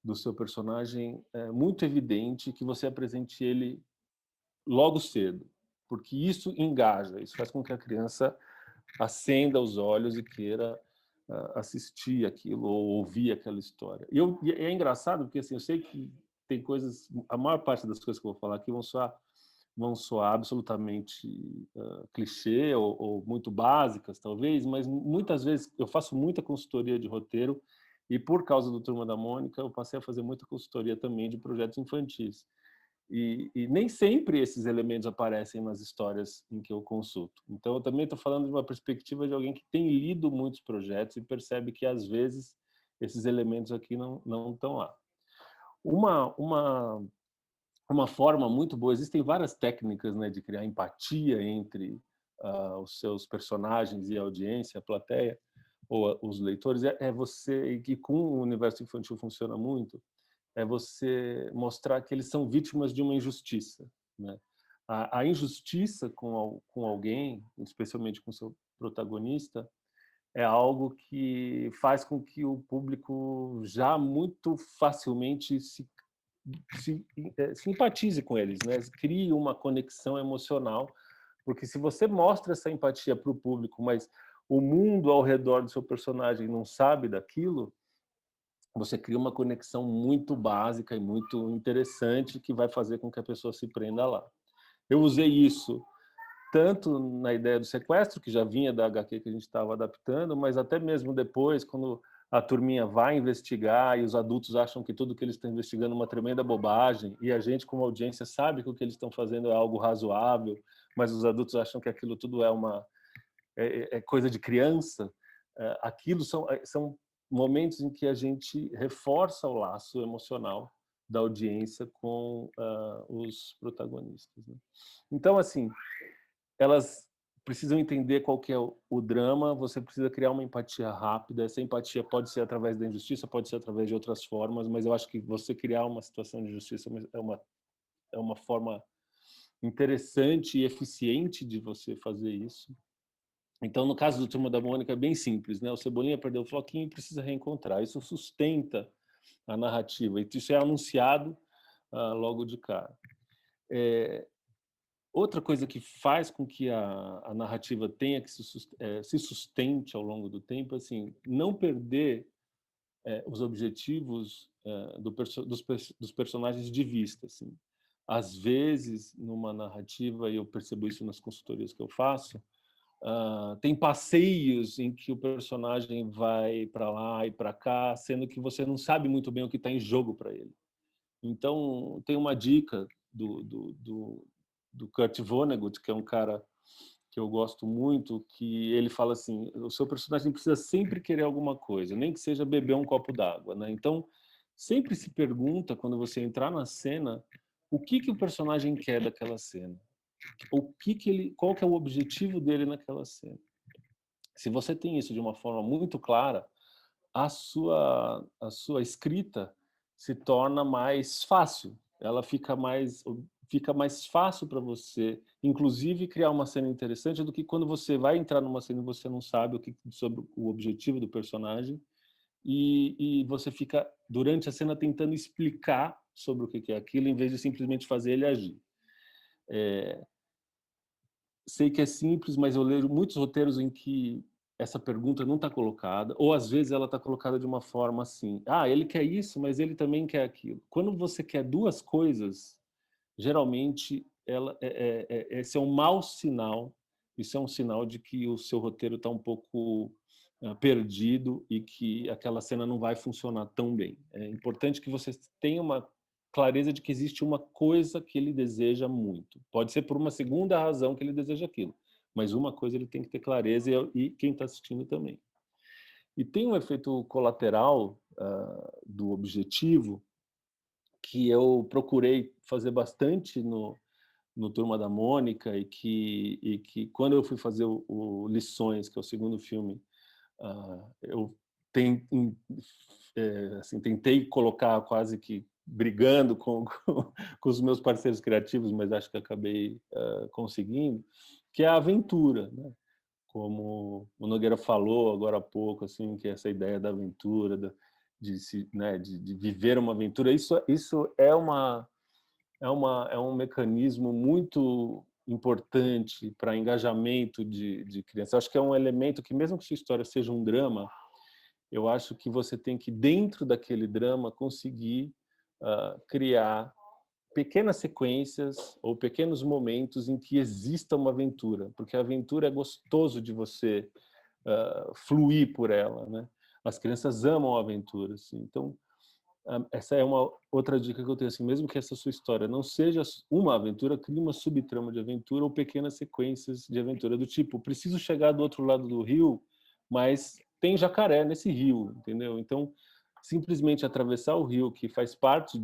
do seu personagem muito evidente, que você apresente ele logo cedo, porque isso engaja, isso faz com que a criança acenda os olhos e queira assistir aquilo ou ouvir aquela história. E é engraçado porque assim, eu sei que tem coisas, a maior parte das coisas que eu vou falar aqui vão soar absolutamente clichê ou muito básicas, talvez, mas muitas vezes eu faço muita consultoria de roteiro e por causa do Turma da Mônica eu passei a fazer muita consultoria também de projetos infantis. E nem sempre esses elementos aparecem nas histórias em que eu consulto. Então, eu também estou falando de uma perspectiva de alguém que tem lido muitos projetos e percebe que, às vezes, esses elementos aqui não estão lá. Uma forma muito boa, existem várias técnicas, né, de criar empatia entre os seus personagens e a audiência, a plateia, ou os leitores, você, e com o universo infantil funciona muito, é você mostrar que eles são vítimas de uma injustiça, né? A injustiça com alguém, especialmente com seu protagonista, é algo que faz com que o público já muito facilmente simpatize com eles, né? Crie uma conexão emocional, porque se você mostra essa empatia para o público, mas o mundo ao redor do seu personagem não sabe daquilo, você cria uma conexão muito básica e muito interessante que vai fazer com que a pessoa se prenda lá. Eu usei isso tanto na ideia do sequestro, que já vinha da HQ que a gente estava adaptando, mas até mesmo depois, quando a turminha vai investigar e os adultos acham que tudo que eles estão investigando é uma tremenda bobagem, e a gente, como audiência, sabe que o que eles estão fazendo é algo razoável, mas os adultos acham que aquilo tudo é coisa de criança. Aquilo são momentos em que a gente reforça o laço emocional da audiência com os protagonistas, né? Então, assim, elas precisam entender qual que é o drama, você precisa criar uma empatia rápida, essa empatia pode ser através da injustiça, pode ser através de outras formas, mas eu acho que você criar uma situação de justiça é uma forma interessante e eficiente de você fazer isso. Então, no caso do Turma da Mônica, é bem simples, né? O Cebolinha perdeu o floquinho e precisa reencontrar. Isso sustenta a narrativa, e isso é anunciado logo de cara. Outra coisa que faz com que a narrativa tenha que se sustente ao longo do tempo, assim, não perder os objetivos dos personagens de vista, assim. Às vezes, numa narrativa, e eu percebo isso nas consultorias que eu faço, tem passeios em que o personagem vai para lá e para cá, sendo que você não sabe muito bem o que está em jogo para ele. Então, tem uma dica do Kurt Vonnegut, que é um cara que eu gosto muito, que ele fala assim: o seu personagem precisa sempre querer alguma coisa, nem que seja beber um copo d'água, né? Então, sempre se pergunta, quando você entrar na cena, o que o personagem quer daquela cena? Qual que é o objetivo dele naquela cena? Se você tem isso de uma forma muito clara, a sua escrita se torna mais fácil. Ela fica mais fácil para você, inclusive, criar uma cena interessante do que quando você vai entrar numa cena e você não sabe sobre o objetivo do personagem e você fica, durante a cena, tentando explicar sobre o que é aquilo, em vez de simplesmente fazer ele agir. Sei que é simples, mas eu leio muitos roteiros em que essa pergunta não está colocada, ou às vezes ela está colocada de uma forma assim: ele quer isso, mas ele também quer aquilo. Quando você quer duas coisas, geralmente esse é um mau sinal. Isso é um sinal de que o seu roteiro está um pouco perdido e que aquela cena não vai funcionar tão bem. É importante que você tenha uma clareza de que existe uma coisa que ele deseja muito. Pode ser por uma segunda razão que ele deseja aquilo, mas uma coisa ele tem que ter clareza, e quem está assistindo também. E tem um efeito colateral do objetivo que eu procurei fazer bastante no Turma da Mônica, e que quando eu fui fazer o Lições, que é o segundo filme, eu tentei colocar, quase que brigando com os meus parceiros criativos, mas acho que acabei conseguindo, que é a aventura, né? Como o Nogueira falou agora há pouco, assim, que essa ideia da aventura, de viver uma aventura, isso é um mecanismo muito importante para engajamento de crianças. Acho que é um elemento que, mesmo que sua história seja um drama, eu acho que você tem que, dentro daquele drama, conseguir criar pequenas sequências ou pequenos momentos em que exista uma aventura, porque a aventura é gostoso de você fluir por ela, né? As crianças amam a aventura, assim. Então, essa é uma outra dica que eu tenho, assim, mesmo que essa sua história não seja uma aventura, crie uma subtrama de aventura ou pequenas sequências de aventura, do tipo, preciso chegar do outro lado do rio, mas tem jacaré nesse rio, entendeu? Então, simplesmente atravessar o rio, que faz parte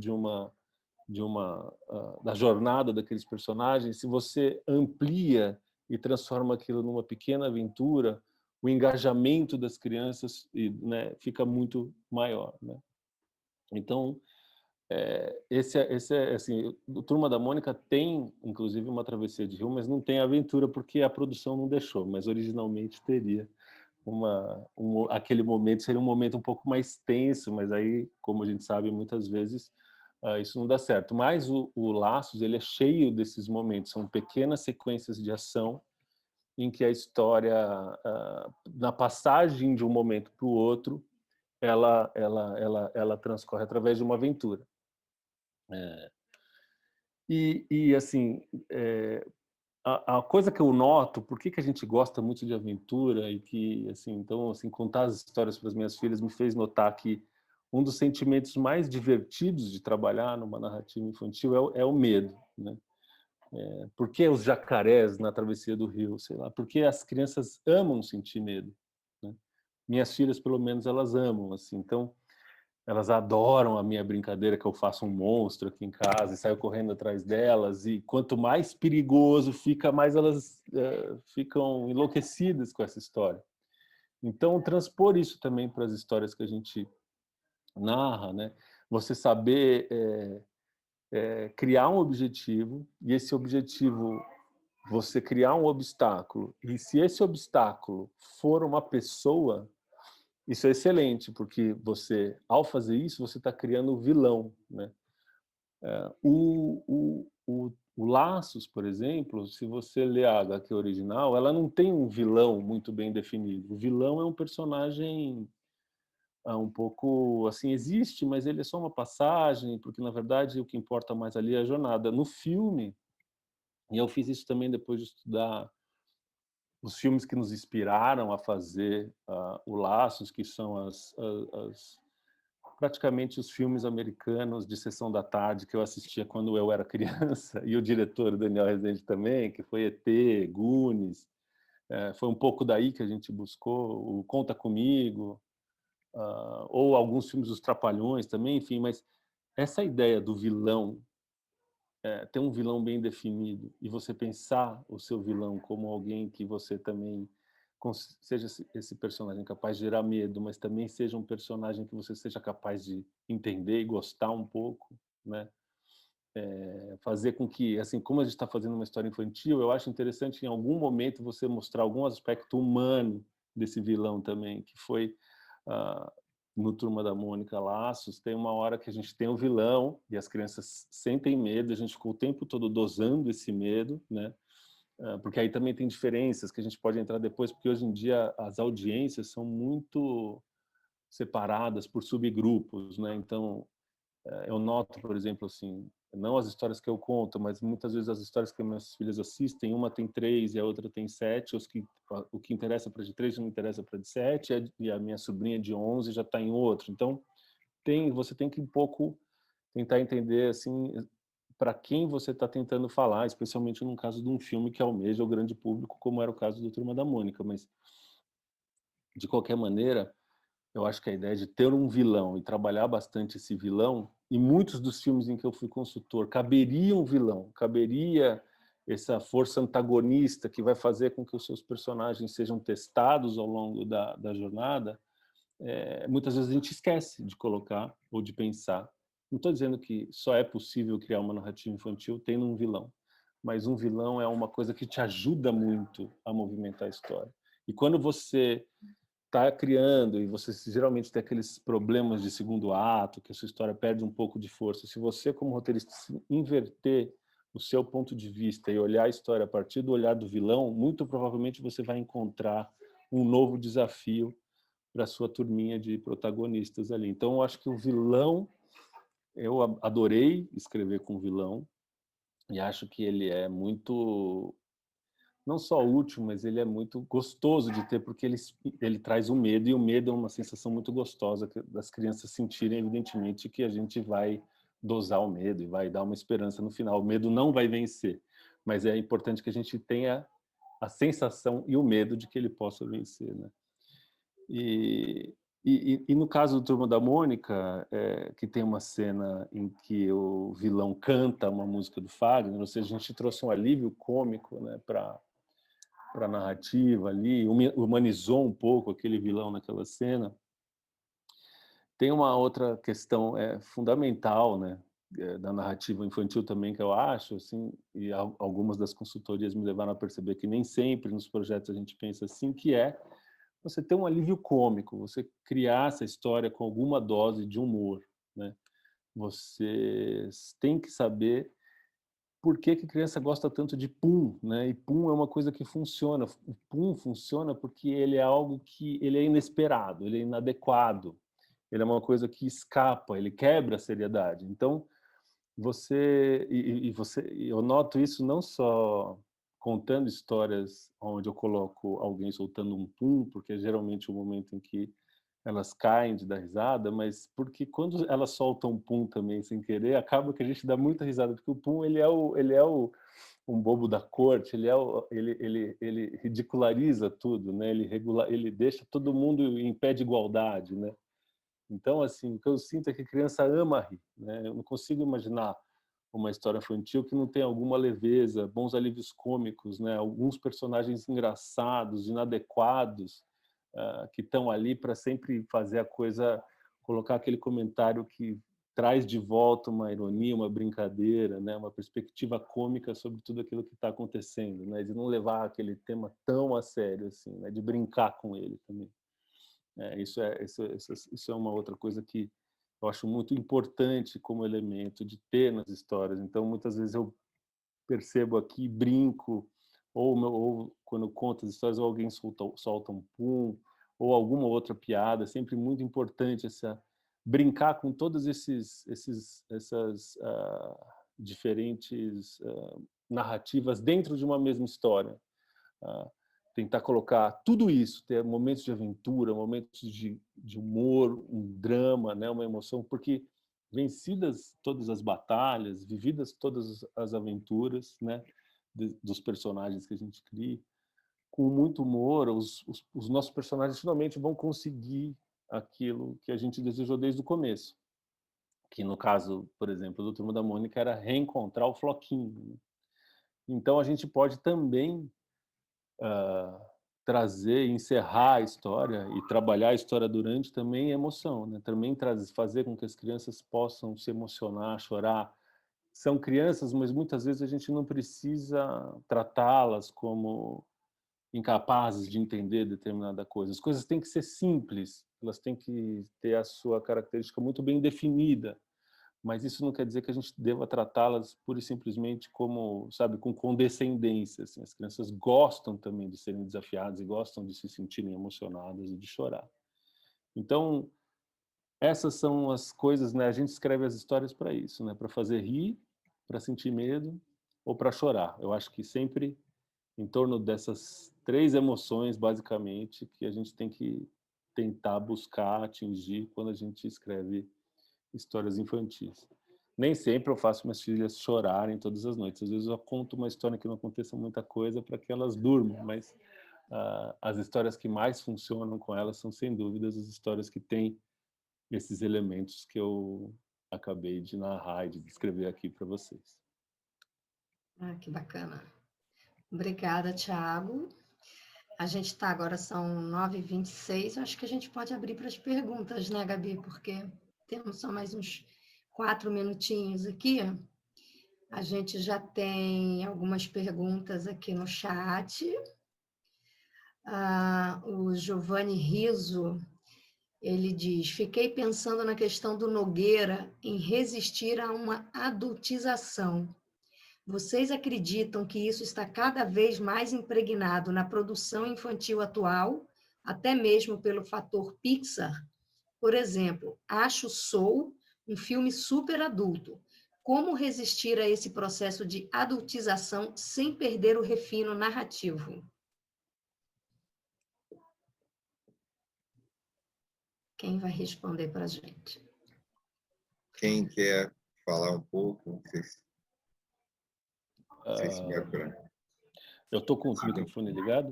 da jornada daqueles personagens, se você amplia e transforma aquilo numa pequena aventura, o engajamento das crianças, né, fica muito maior, né? Então, esse é assim, o Turma da Mônica tem, inclusive, uma travessia de rio, mas não tem aventura porque a produção não deixou, mas originalmente teria aquele momento, seria um momento um pouco mais tenso, mas aí, como a gente sabe, muitas vezes isso não dá certo. Mas o Laços, ele é cheio desses momentos, são pequenas sequências de ação em que a história, na passagem de um momento para o outro, ela transcorre através de uma aventura. Assim, a coisa que eu noto, por que a gente gosta muito de aventura e que, assim, então, assim, contar as histórias para as minhas filhas me fez notar que um dos sentimentos mais divertidos de trabalhar numa narrativa infantil é o medo, né? Por que os jacarés na travessia do rio, sei lá? Porque as crianças amam sentir medo, né? Minhas filhas, pelo menos, elas amam, assim, então elas adoram a minha brincadeira que eu faço um monstro aqui em casa e saio correndo atrás delas, e quanto mais perigoso fica, mais elas ficam enlouquecidas com essa história. Então, transpor isso também para as histórias que a gente narra, né? Você saber criar um objetivo, e esse objetivo, você criar um obstáculo, e se esse obstáculo for uma pessoa, isso é excelente, porque você, ao fazer isso, você está criando um vilão, né? O Laços, por exemplo, se você ler a HQ original, ela não tem um vilão muito bem definido. O vilão é um personagem um pouco assim, existe, mas ele é só uma passagem, porque na verdade o que importa mais ali é a jornada. No filme, e eu fiz isso também depois de estudar os filmes que nos inspiraram a fazer o Laços, que são praticamente os filmes americanos de sessão da tarde que eu assistia quando eu era criança, e o diretor, Daniel Rezende, também, que foi ET, Goonies, foi um pouco daí que a gente buscou, o Conta Comigo, ou alguns filmes dos Trapalhões também, enfim, mas essa ideia do vilão, ter um vilão bem definido, e você pensar o seu vilão como alguém que você também seja esse personagem capaz de gerar medo, mas também seja um personagem que você seja capaz de entender e gostar um pouco, né? Fazer com que, assim, como a gente está fazendo uma história infantil, eu acho interessante em algum momento você mostrar algum aspecto humano desse vilão também, que foi no Turma da Mônica Laços, tem uma hora que a gente tem o vilão e as crianças sentem medo, a gente ficou o tempo todo dosando esse medo, né? Porque aí também tem diferenças que a gente pode entrar depois, porque hoje em dia as audiências são muito separadas por subgrupos, né? Então, eu noto, por exemplo, assim, não as histórias que eu conto, mas muitas vezes as histórias que minhas filhas assistem, uma tem 3 e a outra tem 7, o que interessa para de 3 não interessa para de 7, e a minha sobrinha de 11 já está em outro. Então, você tem que um pouco tentar entender, assim, para quem você está tentando falar, especialmente num caso de um filme que almeja o grande público, como era o caso do Turma da Mônica. Mas, de qualquer maneira, eu acho que a ideia de ter um vilão e trabalhar bastante esse vilão, e muitos dos filmes em que eu fui consultor, caberia um vilão, caberia essa força antagonista que vai fazer com que os seus personagens sejam testados ao longo da jornada, muitas vezes a gente esquece de colocar ou de pensar. Não estou dizendo que só é possível criar uma narrativa infantil tendo um vilão, mas um vilão é uma coisa que te ajuda muito a movimentar a história. E quando você está criando e você geralmente tem aqueles problemas de segundo ato, que a sua história perde um pouco de força, se você, como roteirista, inverter o seu ponto de vista e olhar a história a partir do olhar do vilão, muito provavelmente você vai encontrar um novo desafio para a sua turminha de protagonistas ali. Então, eu acho que o vilão, eu adorei escrever com vilão, e acho que ele é muito não só útil, mas ele é muito gostoso de ter, porque ele traz o medo, e o medo é uma sensação muito gostosa das crianças sentirem, evidentemente, que a gente vai dosar o medo e vai dar uma esperança no final. O medo não vai vencer, mas é importante que a gente tenha a sensação e o medo de que ele possa vencer, né? E no caso do Turma da Mônica, que tem uma cena em que o vilão canta uma música do Fagner, ou seja, a gente trouxe um alívio cômico, né, para a narrativa ali, humanizou um pouco aquele vilão naquela cena. Tem uma outra questão fundamental, né, da narrativa infantil também, que eu acho, assim, e algumas das consultorias me levaram a perceber que nem sempre nos projetos a gente pensa assim, que é você ter um alívio cômico, você criar essa história com alguma dose de humor, né? Você tem que saber por que que a criança gosta tanto de pum, né? E pum é uma coisa que funciona. O pum funciona porque ele é algo que ele é inesperado, ele é inadequado, ele é uma coisa que escapa, ele quebra a seriedade. Então eu noto isso não só contando histórias onde eu coloco alguém soltando um pum, porque é geralmente o momento em que elas caem de dar risada, mas porque quando elas soltam um pum também sem querer, acaba que a gente dá muita risada, porque o pum ele é um bobo da corte, ele ridiculariza tudo, né? Ele deixa todo mundo em pé de igualdade, né? Então, assim, o que eu sinto é que a criança ama rir, né? Eu não consigo imaginar uma história infantil que não tem alguma leveza, bons alívios cômicos, né? Alguns personagens engraçados, inadequados, que estão ali para sempre fazer a coisa, colocar aquele comentário que traz de volta uma ironia, uma brincadeira, né? Uma perspectiva cômica sobre tudo aquilo que está acontecendo, né? De não levar aquele tema tão a sério, assim, né? De brincar com ele também. Isso é uma outra coisa que eu acho muito importante como elemento de ter nas histórias. Então, muitas vezes eu percebo aqui, brinco, ou quando eu conto as histórias, ou alguém solta um pum, ou alguma outra piada. É sempre muito importante brincar com todas essas diferentes narrativas dentro de uma mesma história. Tentar colocar tudo isso, ter momentos de aventura, momentos de humor, um drama, né, uma emoção, porque vencidas todas as batalhas, vividas todas as aventuras, né, dos personagens que a gente cria, com muito humor, os nossos personagens finalmente vão conseguir aquilo que a gente desejou desde o começo, que no caso, por exemplo, do Turma da Mônica era reencontrar o Floquinho, né? Então a gente pode também trazer, encerrar a história e trabalhar a história durante também emoção, né? Também fazer com que as crianças possam se emocionar, chorar. São crianças, mas muitas vezes a gente não precisa tratá-las como incapazes de entender determinada coisa. As coisas têm que ser simples, elas têm que ter a sua característica muito bem definida, mas isso não quer dizer que a gente deva tratá-las pura e simplesmente como, sabe, com condescendência. Assim. As crianças gostam também de serem desafiadas e gostam de se sentirem emocionadas e de chorar. Então, essas são as coisas, né? A gente escreve as histórias para isso, né? Para fazer rir, para sentir medo ou para chorar. Eu acho que sempre em torno dessas três emoções, basicamente, que a gente tem que tentar buscar atingir quando a gente escreve histórias infantis. Nem sempre eu faço minhas filhas chorarem todas as noites. Às vezes eu conto uma história que não aconteça muita coisa para que elas durmam, mas as histórias que mais funcionam com elas são, sem dúvidas, as histórias que têm esses elementos que eu acabei de narrar e de descrever aqui para vocês. Que bacana. Obrigada, Thiago. A gente está agora, são 9h26, acho que a gente pode abrir para as perguntas, né, Gabi? Porque temos só mais uns 4 minutinhos aqui. A gente já tem algumas perguntas aqui no chat. O Giovanni Riso, ele diz: fiquei pensando na questão do Nogueira em resistir a uma adultização. Vocês acreditam que isso está cada vez mais impregnado na produção infantil atual, até mesmo pelo fator Pixar? Por exemplo, acho Soul um filme super adulto, como resistir a esse processo de adultização sem perder o refino narrativo? Quem vai responder para a gente? Quem quer falar um pouco? Não sei se vai para... Eu estou com o microfone ligado?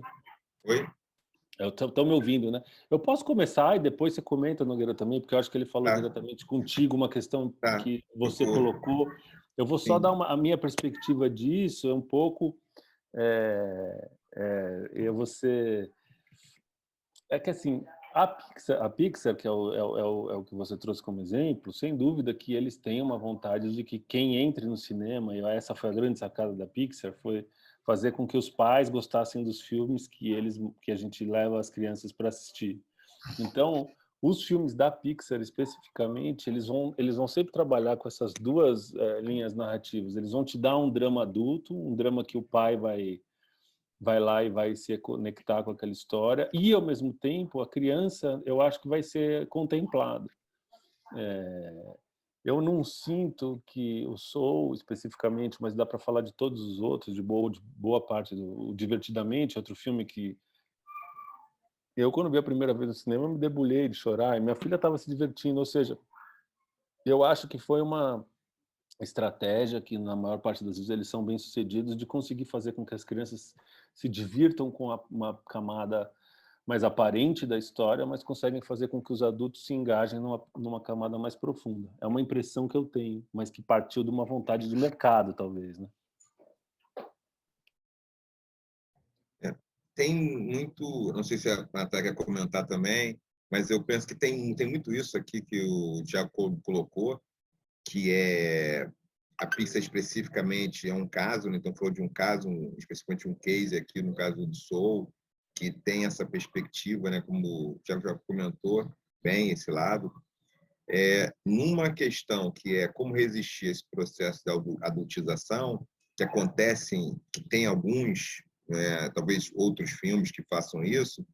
Oi? Estão me ouvindo, né? Eu posso começar e depois você comenta, Nogueira, também, porque eu acho que ele falou diretamente contigo, uma questão que você colocou. Eu vou só dar a minha perspectiva disso, é um pouco... É que assim, a Pixar, que é o que você trouxe como exemplo, sem dúvida que eles têm uma vontade de que quem entre no cinema, e essa foi a grande sacada da Pixar, foi fazer com que os pais gostassem dos filmes que a gente leva as crianças para assistir. Então, os filmes da Pixar especificamente, eles vão sempre trabalhar com essas duas linhas narrativas. Eles vão te dar um drama adulto, um drama que o pai vai lá e vai se conectar com aquela história, e ao mesmo tempo a criança, eu acho que vai ser contemplada. Eu não sinto que o Soul especificamente, mas dá para falar de todos os outros, de boa parte do Divertidamente, outro filme que eu, quando vi a primeira vez no cinema, me debulhei de chorar, e minha filha estava se divertindo, ou seja, eu acho que foi uma estratégia que, na maior parte das vezes, eles são bem-sucedidos de conseguir fazer com que as crianças se divirtam com uma camada mais aparente da história, mas conseguem fazer com que os adultos se engajem numa camada mais profunda. É uma impressão que eu tenho, mas que partiu de uma vontade de mercado, talvez, né? Tem muito, não sei se a Natália quer comentar também, mas eu penso que tem muito isso aqui que o Jacob colocou, que é a Pixar especificamente é um caso, né? Então falou de um caso, especificamente um case aqui no caso do Soul, que tem essa perspectiva, né? Como o Thiago já comentou bem esse lado, numa questão que é como resistir a esse processo de adultização, que acontecem, que tem alguns, talvez outros filmes que façam isso,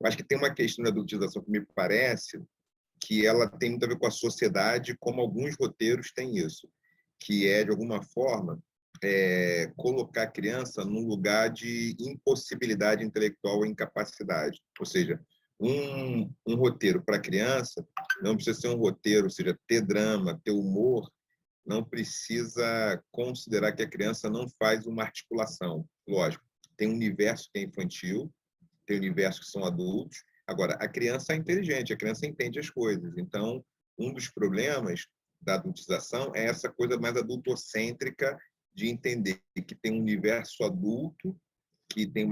eu acho que tem uma questão da adultização que me parece que ela tem muito a ver com a sociedade, como alguns roteiros têm isso, que é, de alguma forma, colocar a criança num lugar de impossibilidade intelectual ou incapacidade. Ou seja, um roteiro para criança não precisa ser um roteiro, ou seja, ter drama, ter humor, não precisa considerar que a criança não faz uma articulação. Lógico, tem um universo que é infantil, tem universos que são adultos. Agora, a criança é inteligente, a criança entende as coisas. Então, um dos problemas da adultização é essa coisa mais adultocêntrica de entender que tem um universo adulto, que tem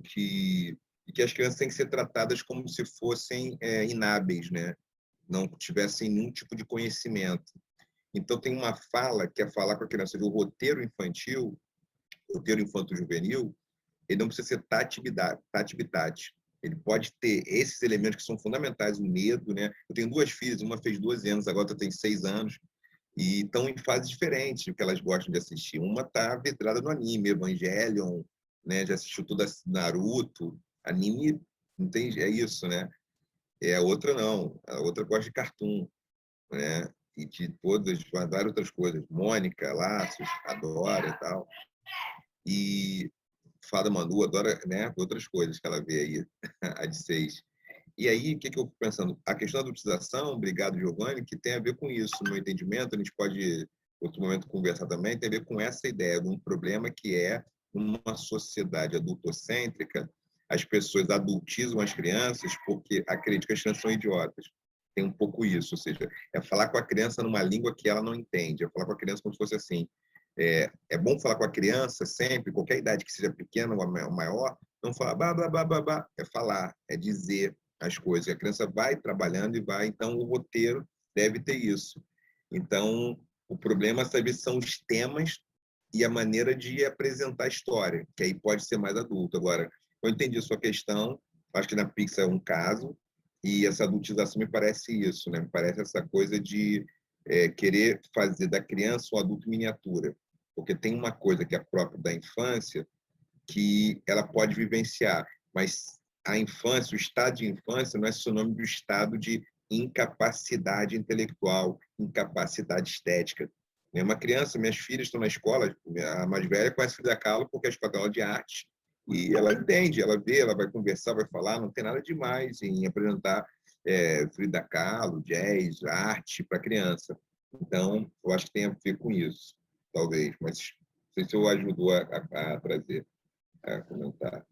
que as crianças têm que ser tratadas como se fossem inábeis, né? Não tivessem nenhum tipo de conhecimento. Então, tem uma fala que é falar com a criança do roteiro infantil, roteiro infanto-juvenil, ele não precisa ser tati-bitati. Ele pode ter esses elementos que são fundamentais, o medo, né? Eu tenho duas filhas, uma fez 12 anos, agora outra tem 6 anos, e estão em fases diferentes do que elas gostam de assistir. Uma está vidrada no anime, Evangelion, né? Já assistiu tudo Naruto, anime, não tem, é isso, né? A outra não, a outra gosta de cartoon, né? E de todas, várias outras coisas. Mônica, Laços, adora e tal. E Fada Manu adora, né, outras coisas que ela vê aí, a de 6. E aí, o que eu fico pensando? A questão da adultização, obrigado, Giovanni, que tem a ver com isso, no meu entendimento, a gente pode, outro momento, conversar também, tem a ver com essa ideia de um problema que é, numa sociedade adultocêntrica, as pessoas adultizam as crianças porque acreditam que as crianças são idiotas. Tem um pouco isso, ou seja, é falar com a criança numa língua que ela não entende, é falar com a criança como se fosse assim. É bom falar com a criança sempre, qualquer idade que seja pequena ou maior, não falar babá, é falar, é dizer as coisas. A criança vai trabalhando e vai, então o roteiro deve ter isso. Então, o problema, às vezes, são os temas e a maneira de apresentar a história, que aí pode ser mais adulto. Agora, eu entendi a sua questão, acho que na Pixar é um caso, e essa adultização me parece isso, né? Me parece essa coisa de querer fazer da criança um adulto miniatura, porque tem uma coisa que é própria da infância que ela pode vivenciar, mas a infância, o estado de infância não é sinônimo do estado de incapacidade intelectual, incapacidade estética. Uma criança, minhas filhas estão na escola, a mais velha conhece Frida Kahlo porque a escola dela é de arte, e ela entende, ela vê, ela vai conversar, vai falar, não tem nada demais em apresentar Frida Kahlo, jazz, arte para criança. Então, eu acho que tem a ver com isso, talvez, mas não sei se eu ajudou a trazer, a comentar.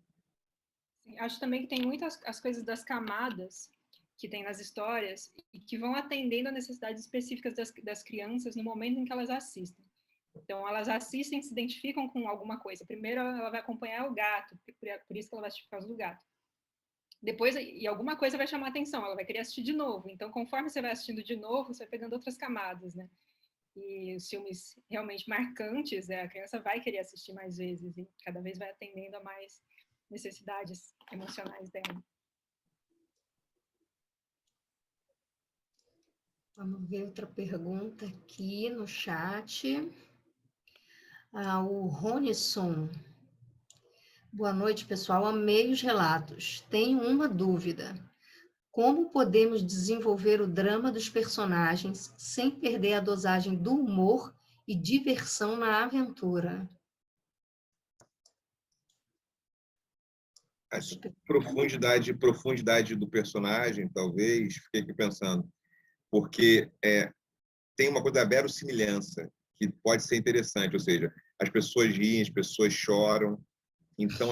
Acho também que tem muitas as coisas das camadas que tem nas histórias e que vão atendendo a necessidades específicas das crianças no momento em que elas assistem. Então, elas assistem, se identificam com alguma coisa. Primeiro, ela vai acompanhar o gato, por isso que ela vai assistir por causa do gato. Depois, e alguma coisa vai chamar a atenção, ela vai querer assistir de novo. Então, conforme você vai assistindo de novo, você vai pegando outras camadas, né? E os filmes realmente marcantes, a criança vai querer assistir mais vezes e cada vez vai atendendo a mais necessidades emocionais dela. Vamos ver outra pergunta aqui no chat. O Ronisson. Boa noite, pessoal. Amei os relatos. Tenho uma dúvida. Como podemos desenvolver o drama dos personagens sem perder a dosagem do humor e diversão na aventura? A profundidade do personagem, talvez, fiquei aqui pensando, porque tem uma coisa da verossimilhança, que pode ser interessante, ou seja, as pessoas riem, as pessoas choram. Então,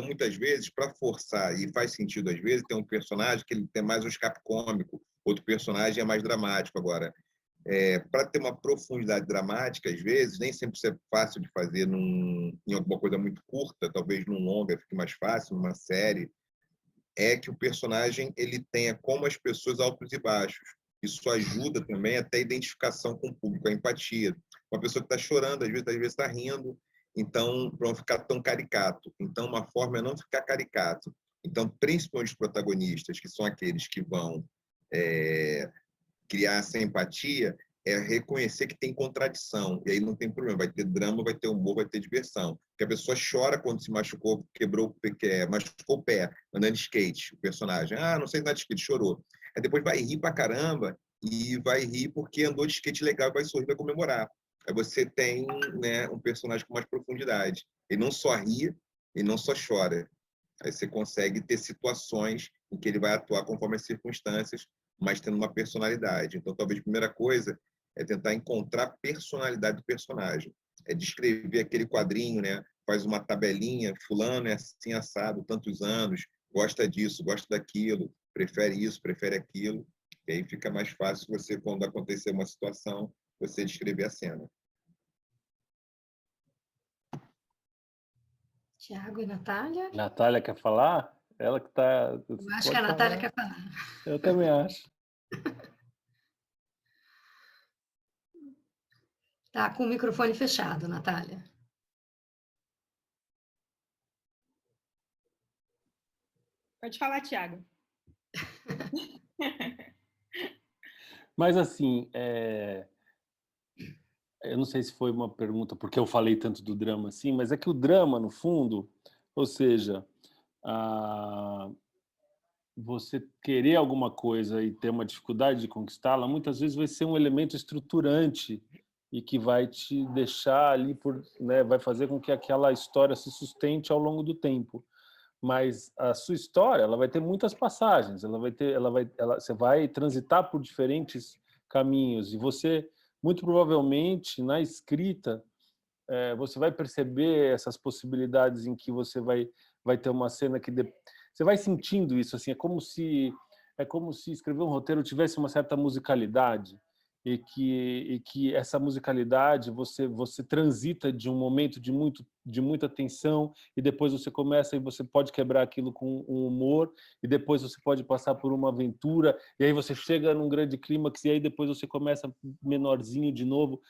muitas vezes, para forçar, e faz sentido às vezes, tem um personagem que ele tem mais um escape cômico, outro personagem é mais dramático. Agora, para ter uma profundidade dramática, às vezes, nem sempre isso é fácil de fazer em alguma coisa muito curta, talvez num longa fique mais fácil, numa série, é que o personagem ele tenha como as pessoas altos e baixos. Isso ajuda também até a identificação com o público, a empatia. Uma pessoa que está chorando, às vezes está rindo, então, para não ficar tão caricato. Então, uma forma é não ficar caricato. Então, principalmente os protagonistas, que são aqueles que vão criar essa empatia, é reconhecer que tem contradição. E aí não tem problema, vai ter drama, vai ter humor, vai ter diversão. Porque a pessoa chora quando se machucou, machucou o pé, andando de skate, o personagem. Não sei andar de skate, chorou. Aí depois vai rir pra caramba, e vai rir porque andou de skate legal, vai sorrir, vai comemorar. Aí você tem, né, um personagem com mais profundidade. Ele não só ri, ele não só chora. Aí você consegue ter situações em que ele vai atuar conforme as circunstâncias, mas tendo uma personalidade. Então, talvez a primeira coisa é tentar encontrar a personalidade do personagem. É descrever aquele quadrinho, né? Faz uma tabelinha, fulano é assim assado, tantos anos, gosta disso, gosta daquilo, prefere isso, prefere aquilo. E aí fica mais fácil você, quando acontecer uma situação, você descrever a cena. Tiago e Natália? Natália quer falar? Ela que está... Eu acho que a Natália quer falar. Eu também acho. Tá com o microfone fechado, Natália. Pode falar, Tiago. Mas, assim, eu não sei se foi uma pergunta porque eu falei tanto do drama assim, mas é que o drama, no fundo, ou seja, você querer alguma coisa e ter uma dificuldade de conquistá-la, muitas vezes vai ser um elemento estruturante e que vai te deixar ali, né, vai fazer com que aquela história se sustente ao longo do tempo. Mas a sua história, ela vai ter muitas passagens, você vai transitar por diferentes caminhos e você, muito provavelmente, na escrita, você vai perceber essas possibilidades em que você vai ter uma cena que você vai sentindo isso, assim, é como se escrever um roteiro tivesse uma certa musicalidade e que essa musicalidade você transita de um momento de muita tensão e depois você começa e você pode quebrar aquilo com um humor e depois você pode passar por uma aventura e aí você chega num grande clímax e aí depois você começa menorzinho de novo.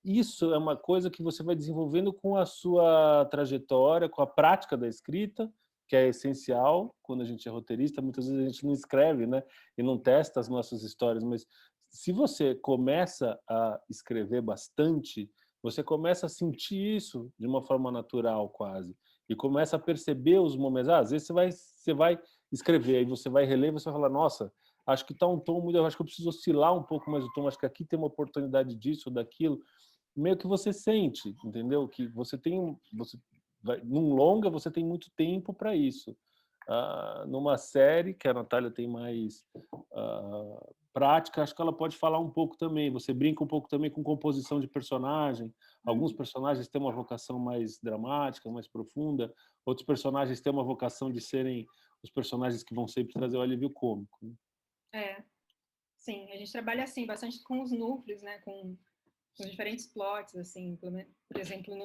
Isso é uma coisa que você vai desenvolvendo com a sua trajetória, com a prática da escrita, que é essencial quando a gente é roteirista. Muitas vezes a gente não escreve, né, e não testa as nossas histórias, mas se você começa a escrever bastante, você começa a sentir isso de uma forma natural quase, e começa a perceber os momentos. Às vezes você vai escrever, aí você vai reler e você vai falar, nossa, acho que está um tom muito... Acho que eu preciso oscilar um pouco mais o tom, acho que aqui tem uma oportunidade disso ou daquilo. Meio que você sente, entendeu? Que você tem... num longa, você tem muito tempo para isso. Numa série, que a Natália tem mais prática, acho que ela pode falar um pouco também. Você brinca um pouco também com composição de personagem. Alguns personagens têm uma vocação mais dramática, mais profunda. Outros personagens têm uma vocação de serem os personagens que vão sempre trazer o alívio cômico. Sim, a gente trabalha assim bastante com os núcleos, né? Com os diferentes plots, assim. Por exemplo,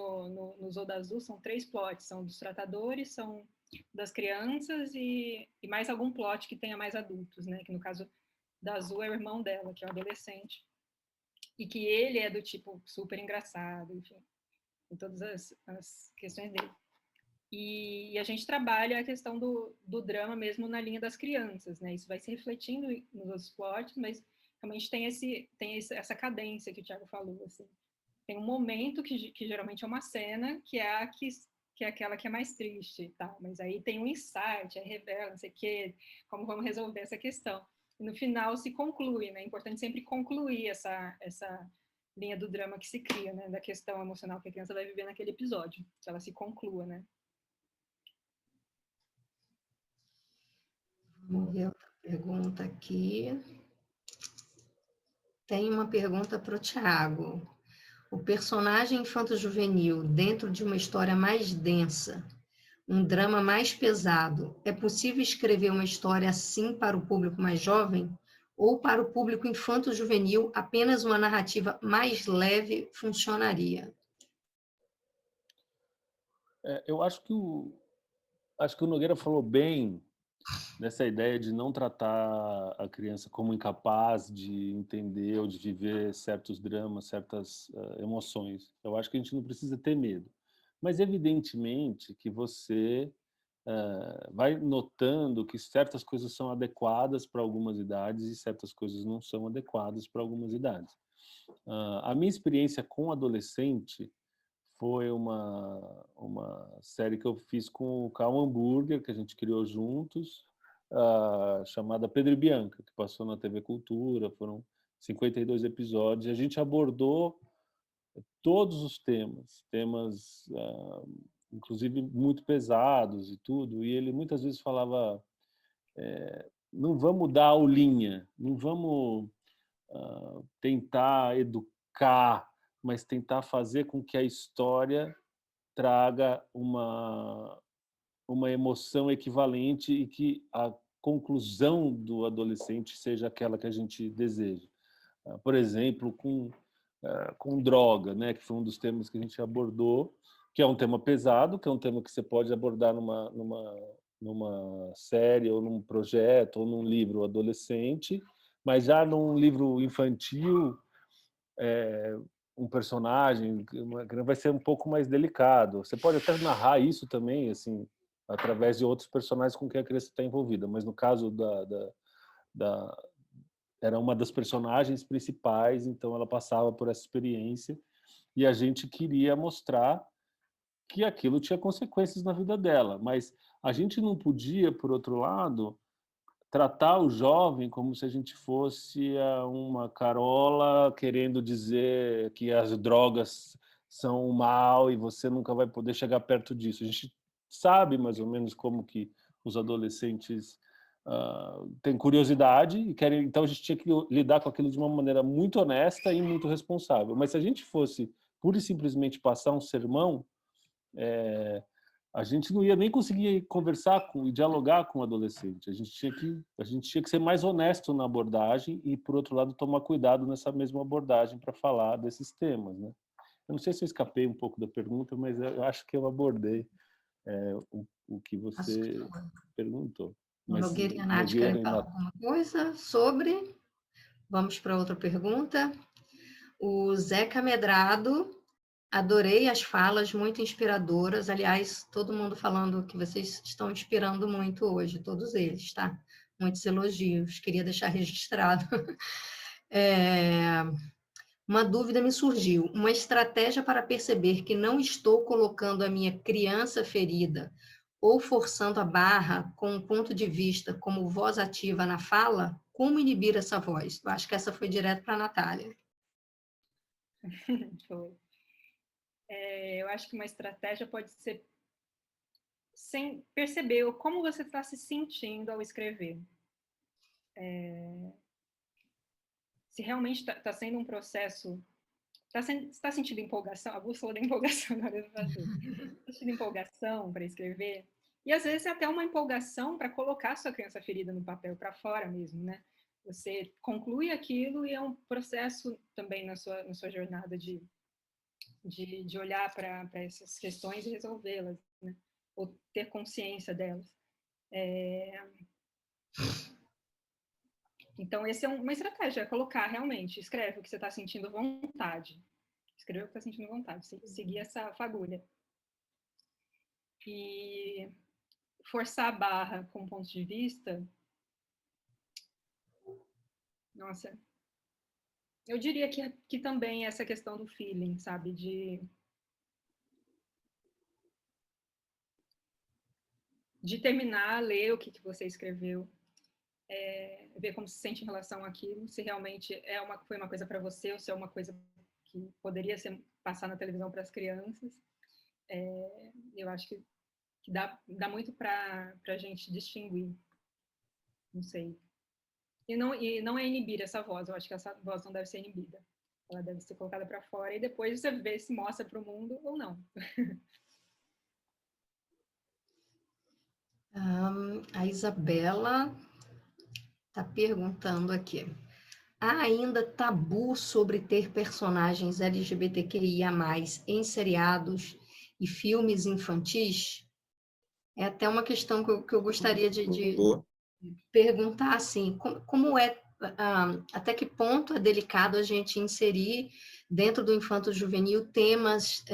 no Zorro Azul são 3 plots, são dos tratadores, são das crianças e mais algum plot que tenha mais adultos, né? Que no caso da Azul é o irmão dela, que é um adolescente, e que ele é do tipo super engraçado, enfim, em todas as questões dele. E a gente trabalha a questão do drama mesmo na linha das crianças, né? Isso vai se refletindo nos outros plots, mas realmente tem essa cadência que o Thiago falou, assim. Tem um momento que geralmente é uma cena, que é aquela que é mais triste, tá? Mas aí tem um insight, aí revela, não sei o quê, como vamos resolver essa questão. E no final se conclui, né? É importante sempre concluir essa linha do drama que se cria, né? Da questão emocional que a criança vai viver naquele episódio, que ela se conclua, né? Vamos ver outra pergunta aqui. Tem uma pergunta para o Thiago. O personagem infanto-juvenil, dentro de uma história mais densa, um drama mais pesado, é possível escrever uma história assim para o público mais jovem? Ou para o público infanto-juvenil, apenas uma narrativa mais leve funcionaria? Eu acho que o Nogueira falou bem nessa ideia de não tratar a criança como incapaz de entender ou de viver certos dramas, certas emoções. Eu acho que a gente não precisa ter medo. Mas, evidentemente, que você vai notando que certas coisas são adequadas para algumas idades e certas coisas não são adequadas para algumas idades. A minha experiência com adolescente foi uma série que eu fiz com o Karl Hamburger, que a gente criou juntos, chamada Pedro e Bianca, que passou na TV Cultura, foram 52 episódios, e a gente abordou todos os temas inclusive muito pesados e tudo, e ele muitas vezes falava, não vamos dar aulinha, não vamos tentar educar, mas tentar fazer com que a história traga uma emoção equivalente e que a conclusão do adolescente seja aquela que a gente deseja. Por exemplo, com droga, né, que foi um dos temas que a gente abordou, que é um tema pesado, que é um tema que você pode abordar numa série ou num projeto ou num livro adolescente, mas já num livro infantil, um personagem vai ser um pouco mais delicado. Você pode até narrar isso também, assim, através de outros personagens com quem a criança está envolvida, mas no caso era uma das personagens principais, então ela passava por essa experiência e a gente queria mostrar que aquilo tinha consequências na vida dela, mas a gente não podia, por outro lado, tratar o jovem como se a gente fosse uma Carola querendo dizer que as drogas são o mal e você nunca vai poder chegar perto disso. A gente sabe mais ou menos como que os adolescentes têm curiosidade e querem, então a gente tinha que lidar com aquilo de uma maneira muito honesta e muito responsável. Mas se a gente fosse pura e simplesmente passar um sermão, a gente não ia nem conseguir conversar e dialogar com o adolescente. A gente tinha que ser mais honesto na abordagem e, por outro lado, tomar cuidado nessa mesma abordagem para falar desses temas, né? Eu não sei se eu escapei um pouco da pergunta, mas eu acho que eu abordei o que você perguntou. O Nogueira e a Nath querem falar alguma coisa sobre? Vamos para outra pergunta. O Zeca Medrado: adorei as falas, muito inspiradoras. Aliás, todo mundo falando que vocês estão inspirando muito hoje, todos eles, tá? Muitos elogios, queria deixar registrado. Uma dúvida me surgiu. Uma estratégia para perceber que não estou colocando a minha criança ferida ou forçando a barra com um ponto de vista como voz ativa na fala? como inibir essa voz? Eu acho que essa foi direto para a Natália. Foi. Eu acho que uma estratégia pode ser sem perceber como você está se sentindo ao escrever. Se realmente está sendo um processo... Está sentindo empolgação? A bússola da empolgação agora eu vou fazer. Está sentindo empolgação para escrever? E às vezes é até uma empolgação para colocar sua criança ferida no papel, para fora mesmo, né? Você conclui aquilo e é um processo também na sua jornada de olhar para essas questões e resolvê-las, né? Ou ter consciência delas. Então, essa é uma estratégia, é colocar realmente, escreve o que você está sentindo vontade. Escreve o que está sentindo vontade, seguir essa fagulha. E forçar a barra com ponto de vista, nossa, eu diria que também essa questão do feeling, sabe, de terminar, ler o que você escreveu, ver como se sente em relação àquilo, se realmente foi uma coisa para você ou se é uma coisa que poderia passar na televisão para as crianças. Eu acho que dá muito para a gente distinguir. Não sei. E não é inibir essa voz, eu acho que essa voz não deve ser inibida. Ela deve ser colocada para fora e depois você vê se mostra para o mundo ou não. A Isabela está perguntando aqui. Há ainda tabu sobre ter personagens LGBTQIA+, em seriados e filmes infantis? É até uma questão que eu gostaria de perguntar, assim, como é, até que ponto é delicado a gente inserir dentro do infanto-juvenil temas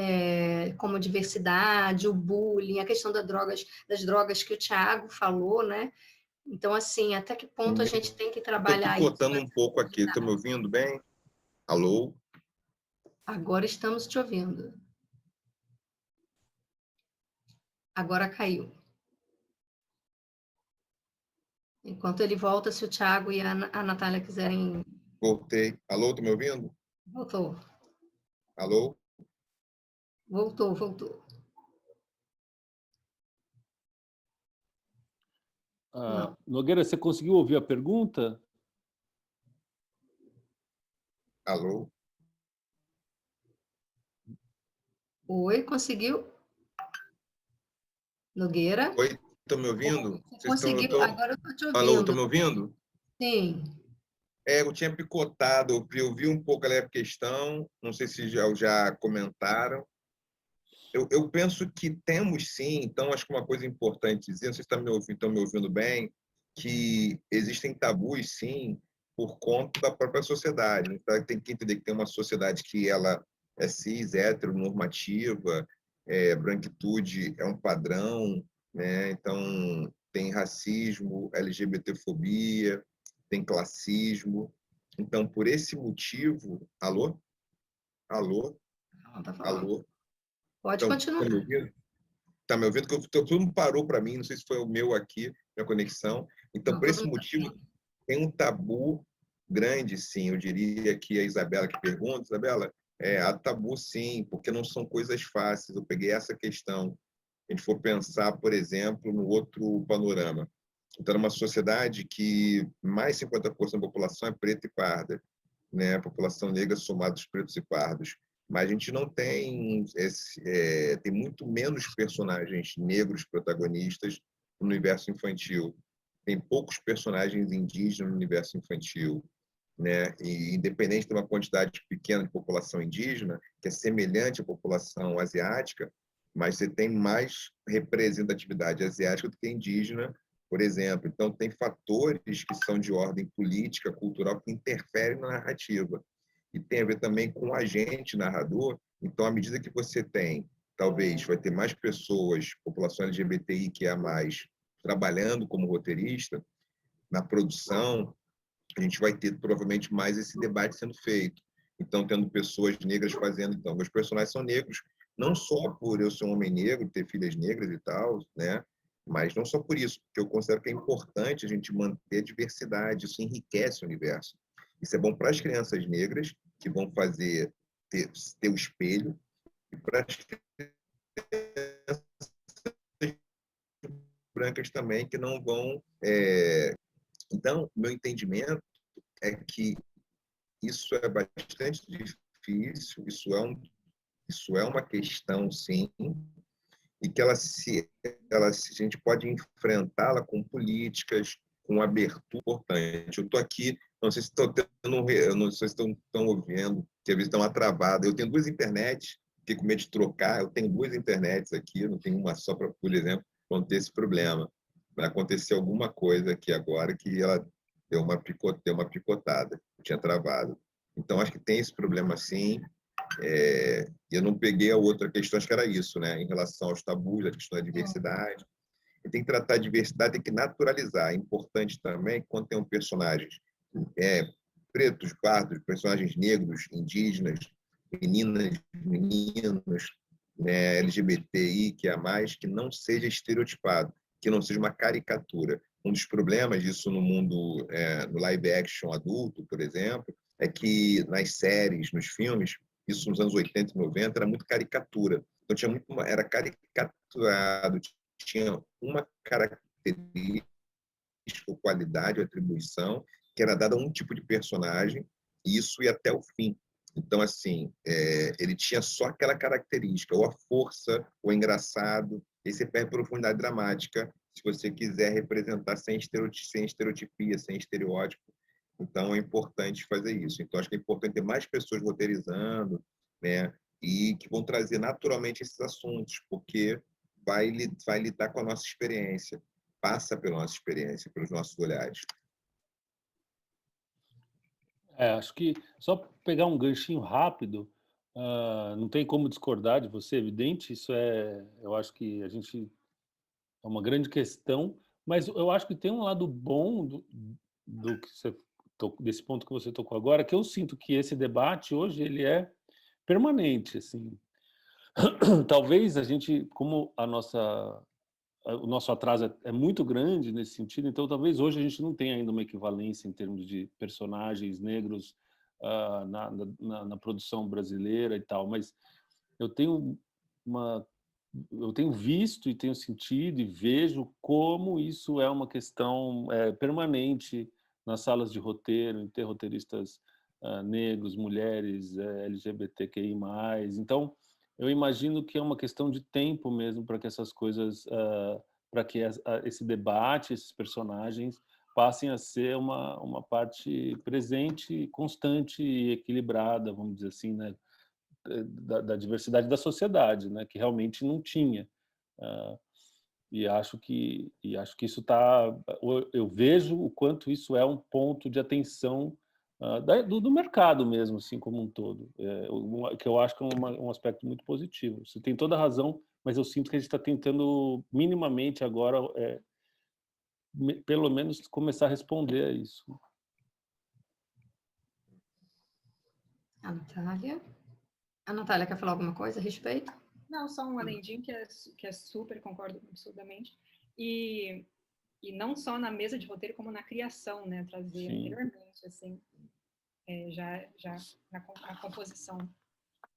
como diversidade, o bullying, a questão das drogas que o Thiago falou, né? Então, assim, até que ponto a gente tem que trabalhar isso? Estou picotando um pouco aqui. Estão me ouvindo bem? Alô? Agora estamos te ouvindo. Agora caiu. Enquanto ele volta, se o Thiago e a Natália quiserem... Voltei. Alô, estão me ouvindo? Voltou. Alô? Voltou. Nogueira, você conseguiu ouvir a pergunta? Alô? Oi, conseguiu? Nogueira? Oi, estão me ouvindo? Conseguiu, agora eu estou te ouvindo. Alô, estão me ouvindo? Sim. Eu tinha picotado, eu vi um pouco a questão, não sei se já comentaram. Eu penso que temos sim, então acho que uma coisa importante dizer, não sei se estão me ouvindo bem, que existem tabus sim, por conta da própria sociedade. Então, tem que entender que tem uma sociedade que ela é cis, heteronormativa, branquitude é um padrão, né? Então tem racismo, LGBTfobia, tem classismo. Então, por esse motivo... Alô? Alô? Não, tá falando. Alô? Pode continuar. Está me ouvindo? Todo mundo parou para mim, não sei se foi o meu aqui, minha conexão. Então, Não, por esse motivo, tem um tabu grande, sim. Eu diria que a Isabela que pergunta, Isabela, há tabu sim, porque não são coisas fáceis. Eu peguei essa questão. A gente for pensar, por exemplo, no outro panorama. Então, numa sociedade que mais de 50% da população é preta e parda, né? A população negra somada dos pretos e pardos. Mas a gente não tem tem muito menos personagens negros protagonistas no universo infantil. Tem poucos personagens indígenas no universo infantil, né? E independente de uma quantidade pequena de população indígena, que é semelhante à população asiática, mas você tem mais representatividade asiática do que indígena, por exemplo. Então, tem fatores que são de ordem política, cultural, que interferem na narrativa. E tem a ver também com o agente narrador. Então, à medida que você tem, talvez, vai ter mais pessoas, população LGBTI que é a mais, trabalhando como roteirista, na produção, a gente vai ter provavelmente mais esse debate sendo feito. Então, tendo pessoas negras fazendo... Então, meus personagens são negros, não só por eu ser um homem negro, ter filhas negras e tal, né? Mas não só por isso, porque eu considero que é importante a gente manter a diversidade, isso enriquece o universo. Isso é bom para as crianças negras, que vão fazer ter o espelho, e para as crianças brancas também, que não vão... Então, meu entendimento é que isso é bastante difícil, isso é uma questão, sim, e que a gente pode enfrentá-la com políticas, com abertura importante. Eu estou aqui, não sei se estão não sei se estão ouvindo, que às vezes estão travadas. Eu tenho duas internets, fiquei com medo de trocar. Eu tenho duas internets aqui, não tenho uma só para, por exemplo, não ter esse problema. Vai acontecer alguma coisa aqui agora que ela deu uma picotada, tinha travado. Então, acho que tem esse problema sim. Eu não peguei a outra questão, acho que era isso, né? Em relação aos tabus, a questão da diversidade. E tem que tratar a diversidade, tem que naturalizar. É importante também que quando tem um personagens pretos, pardos, personagens negros, indígenas, meninas, meninos, né, LGBTI, que é mais, que não seja estereotipado, que não seja uma caricatura. Um dos problemas disso no mundo, no live action adulto, por exemplo, é que nas séries, nos filmes, isso nos anos 80 e 90, era muito caricatura. Então, era caricaturado, tinha uma característica, qualidade ou atribuição que era dada a um tipo de personagem, e isso ia até o fim. Então, assim, ele tinha só aquela característica, ou a força, ou o engraçado, e você perde profundidade dramática se você quiser representar sem estereotipia, sem estereótipo. Então, é importante fazer isso. Então, acho que é importante ter mais pessoas roteirizando, né? E que vão trazer naturalmente esses assuntos, porque vai lidar com a nossa experiência, passa pela nossa experiência, pelos nossos olhares. Acho que só pegar um ganchinho rápido, não tem como discordar de você, é evidente, eu acho que a gente é uma grande questão, mas eu acho que tem um lado bom do que você desse ponto que você tocou agora, que eu sinto que esse debate hoje ele é permanente, assim. Talvez a gente, como o nosso atraso é muito grande nesse sentido, então talvez hoje a gente não tenha ainda uma equivalência em termos de personagens negros na produção brasileira e tal, mas eu tenho eu tenho visto e tenho sentido e vejo como isso é uma questão permanente nas salas de roteiro, em ter roteiristas negros, mulheres, LGBTQI+. Então, eu imagino que é uma questão de tempo mesmo para que essas coisas, para que esse debate, esses personagens passem a ser uma parte presente, constante e equilibrada, vamos dizer assim, né? Da diversidade da sociedade, né? Que realmente não tinha. E acho que isso está. Eu vejo o quanto isso é um ponto de atenção do mercado mesmo, assim como um todo, que eu acho que é um aspecto muito positivo. Você tem toda a razão, mas eu sinto que a gente está tentando minimamente agora, pelo menos, começar a responder a isso. A Natália quer falar alguma coisa a respeito? Não, só um adendinho que é super, concordo absolutamente. E não só na mesa de roteiro, como na criação, né? Trazer anteriormente, assim, já na composição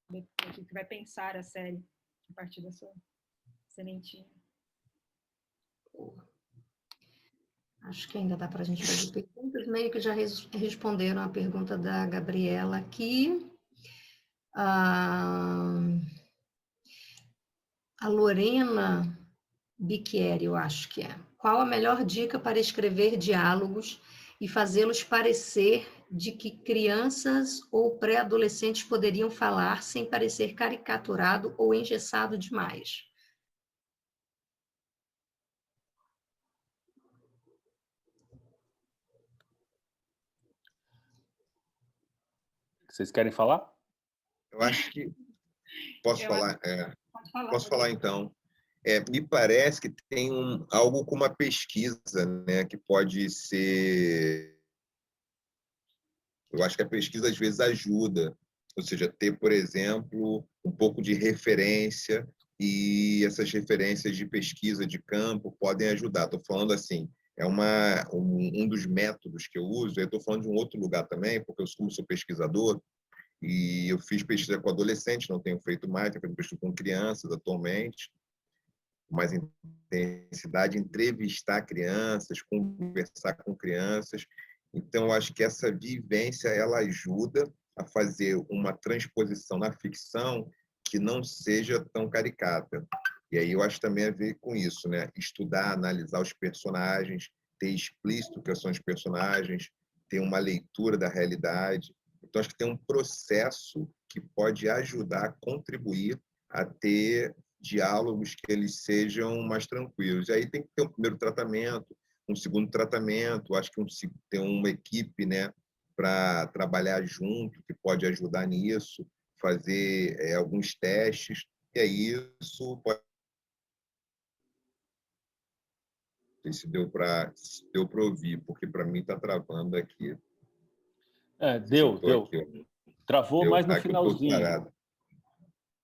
da equipe que vai pensar a série a partir da sua sementinha. Acho que ainda dá para a gente fazer perguntas, meio que já responderam a pergunta da Gabriela aqui. A Lorena Bicchieri, eu acho que é. Qual a melhor dica para escrever diálogos e fazê-los parecer de que crianças ou pré-adolescentes poderiam falar sem parecer caricaturado ou engessado demais? Vocês querem falar? Eu acho que... Posso falar? Pode falar. Posso falar, então. Me parece que tem algo com uma pesquisa, né, que pode ser... Eu acho que a pesquisa, às vezes, ajuda. Ou seja, ter, por exemplo, um pouco de referência e essas referências de pesquisa de campo podem ajudar. Estou falando assim, é um dos métodos que eu uso. Eu estou falando de um outro lugar também, porque eu sou pesquisador e eu fiz pesquisa com adolescentes, não tenho feito mais, tenho feito pesquisa com crianças atualmente, mais intensidade, entrevistar crianças, conversar com crianças. Então, eu acho que essa vivência ela ajuda a fazer uma transposição na ficção que não seja tão caricata. E aí eu acho também a ver com isso, né? Estudar, analisar os personagens, ter explícito quem são os personagens, ter uma leitura da realidade. Então, acho que tem um processo que pode ajudar a contribuir a ter diálogos que eles sejam mais tranquilos. E aí tem que ter um primeiro tratamento, um segundo tratamento, acho que tem uma equipe, né, para trabalhar junto, que pode ajudar nisso, fazer alguns testes, e aí isso pode... Não sei se deu para ouvir, porque para mim está travando aqui. Deu. Aqui, Travou mais no que eu estou finalzinho. parado.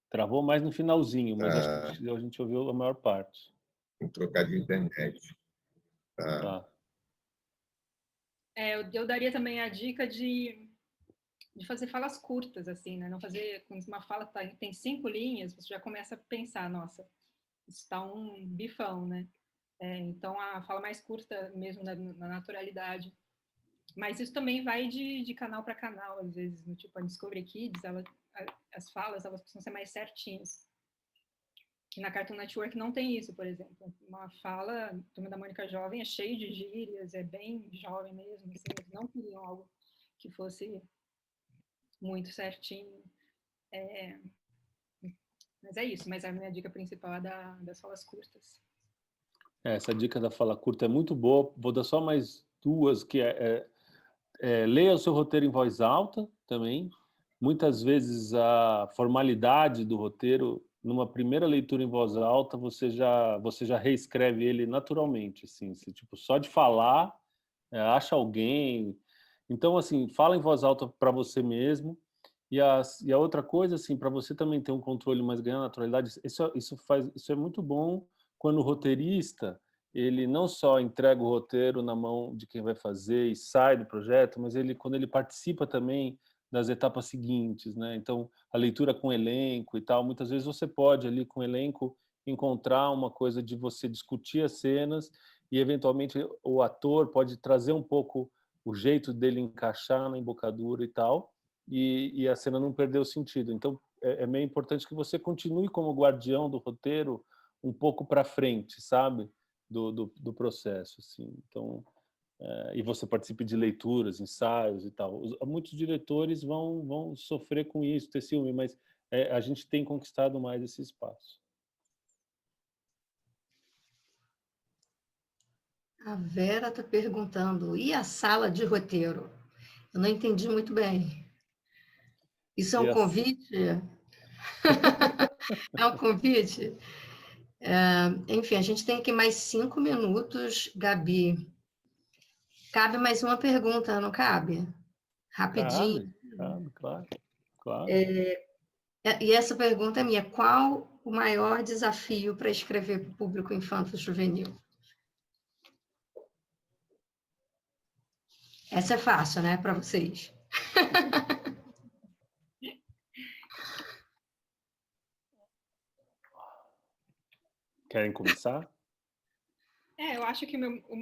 Travou mais no finalzinho, mas acho que a gente ouviu a maior parte. Vou trocar de internet. Tá. Eu daria também a dica de fazer falas curtas, assim, né? Não fazer, quando uma fala tem 5 linhas, você já começa a pensar, nossa, isso está um bifão, né? Então, a fala mais curta mesmo na naturalidade. Mas isso também vai de canal para canal, às vezes, no tipo a Discovery Kids, as falas, elas precisam ser mais certinhas. Que na Cartoon Network não tem isso, por exemplo. Uma fala, Turma da Mônica Jovem é cheio de gírias, é bem jovem mesmo, assim, eles não queriam algo que fosse muito certinho. Mas é isso, mas a minha dica principal é das falas curtas. Essa dica da fala curta é muito boa. Vou dar só mais duas, que leia o seu roteiro em voz alta também. Muitas vezes a formalidade do roteiro, numa primeira leitura em voz alta, você já reescreve ele naturalmente, assim, tipo, só de falar, acha alguém. Então, assim, fala em voz alta para você mesmo. E a outra coisa, assim, para você também ter um controle, mas ganhar naturalidade, isso é muito bom quando o roteirista ele não só entrega o roteiro na mão de quem vai fazer e sai do projeto, mas quando ele participa também das etapas seguintes, né? Então, a leitura com elenco e tal, muitas vezes você pode ali com o elenco encontrar uma coisa de você discutir as cenas e eventualmente o ator pode trazer um pouco o jeito dele encaixar na embocadura e tal, e a cena não perder o sentido. Então, é meio importante que você continue como guardião do roteiro um pouco para frente, sabe? Do processo, assim. Então, e você participe de leituras, ensaios e tal. Muitos diretores vão sofrer com isso, ter ciúme, mas a gente tem conquistado mais esse espaço. A Vera está perguntando, e a sala de roteiro? Eu não entendi muito bem. Isso é um convite? É um convite? Enfim, a gente tem aqui mais 5 minutos, Gabi. Cabe mais uma pergunta, não cabe? Rapidinho. Cabe, claro. E essa pergunta é minha. Qual o maior desafio para escrever para o público infanto-juvenil? Essa é fácil, né, para vocês? Querem começar? Eu acho que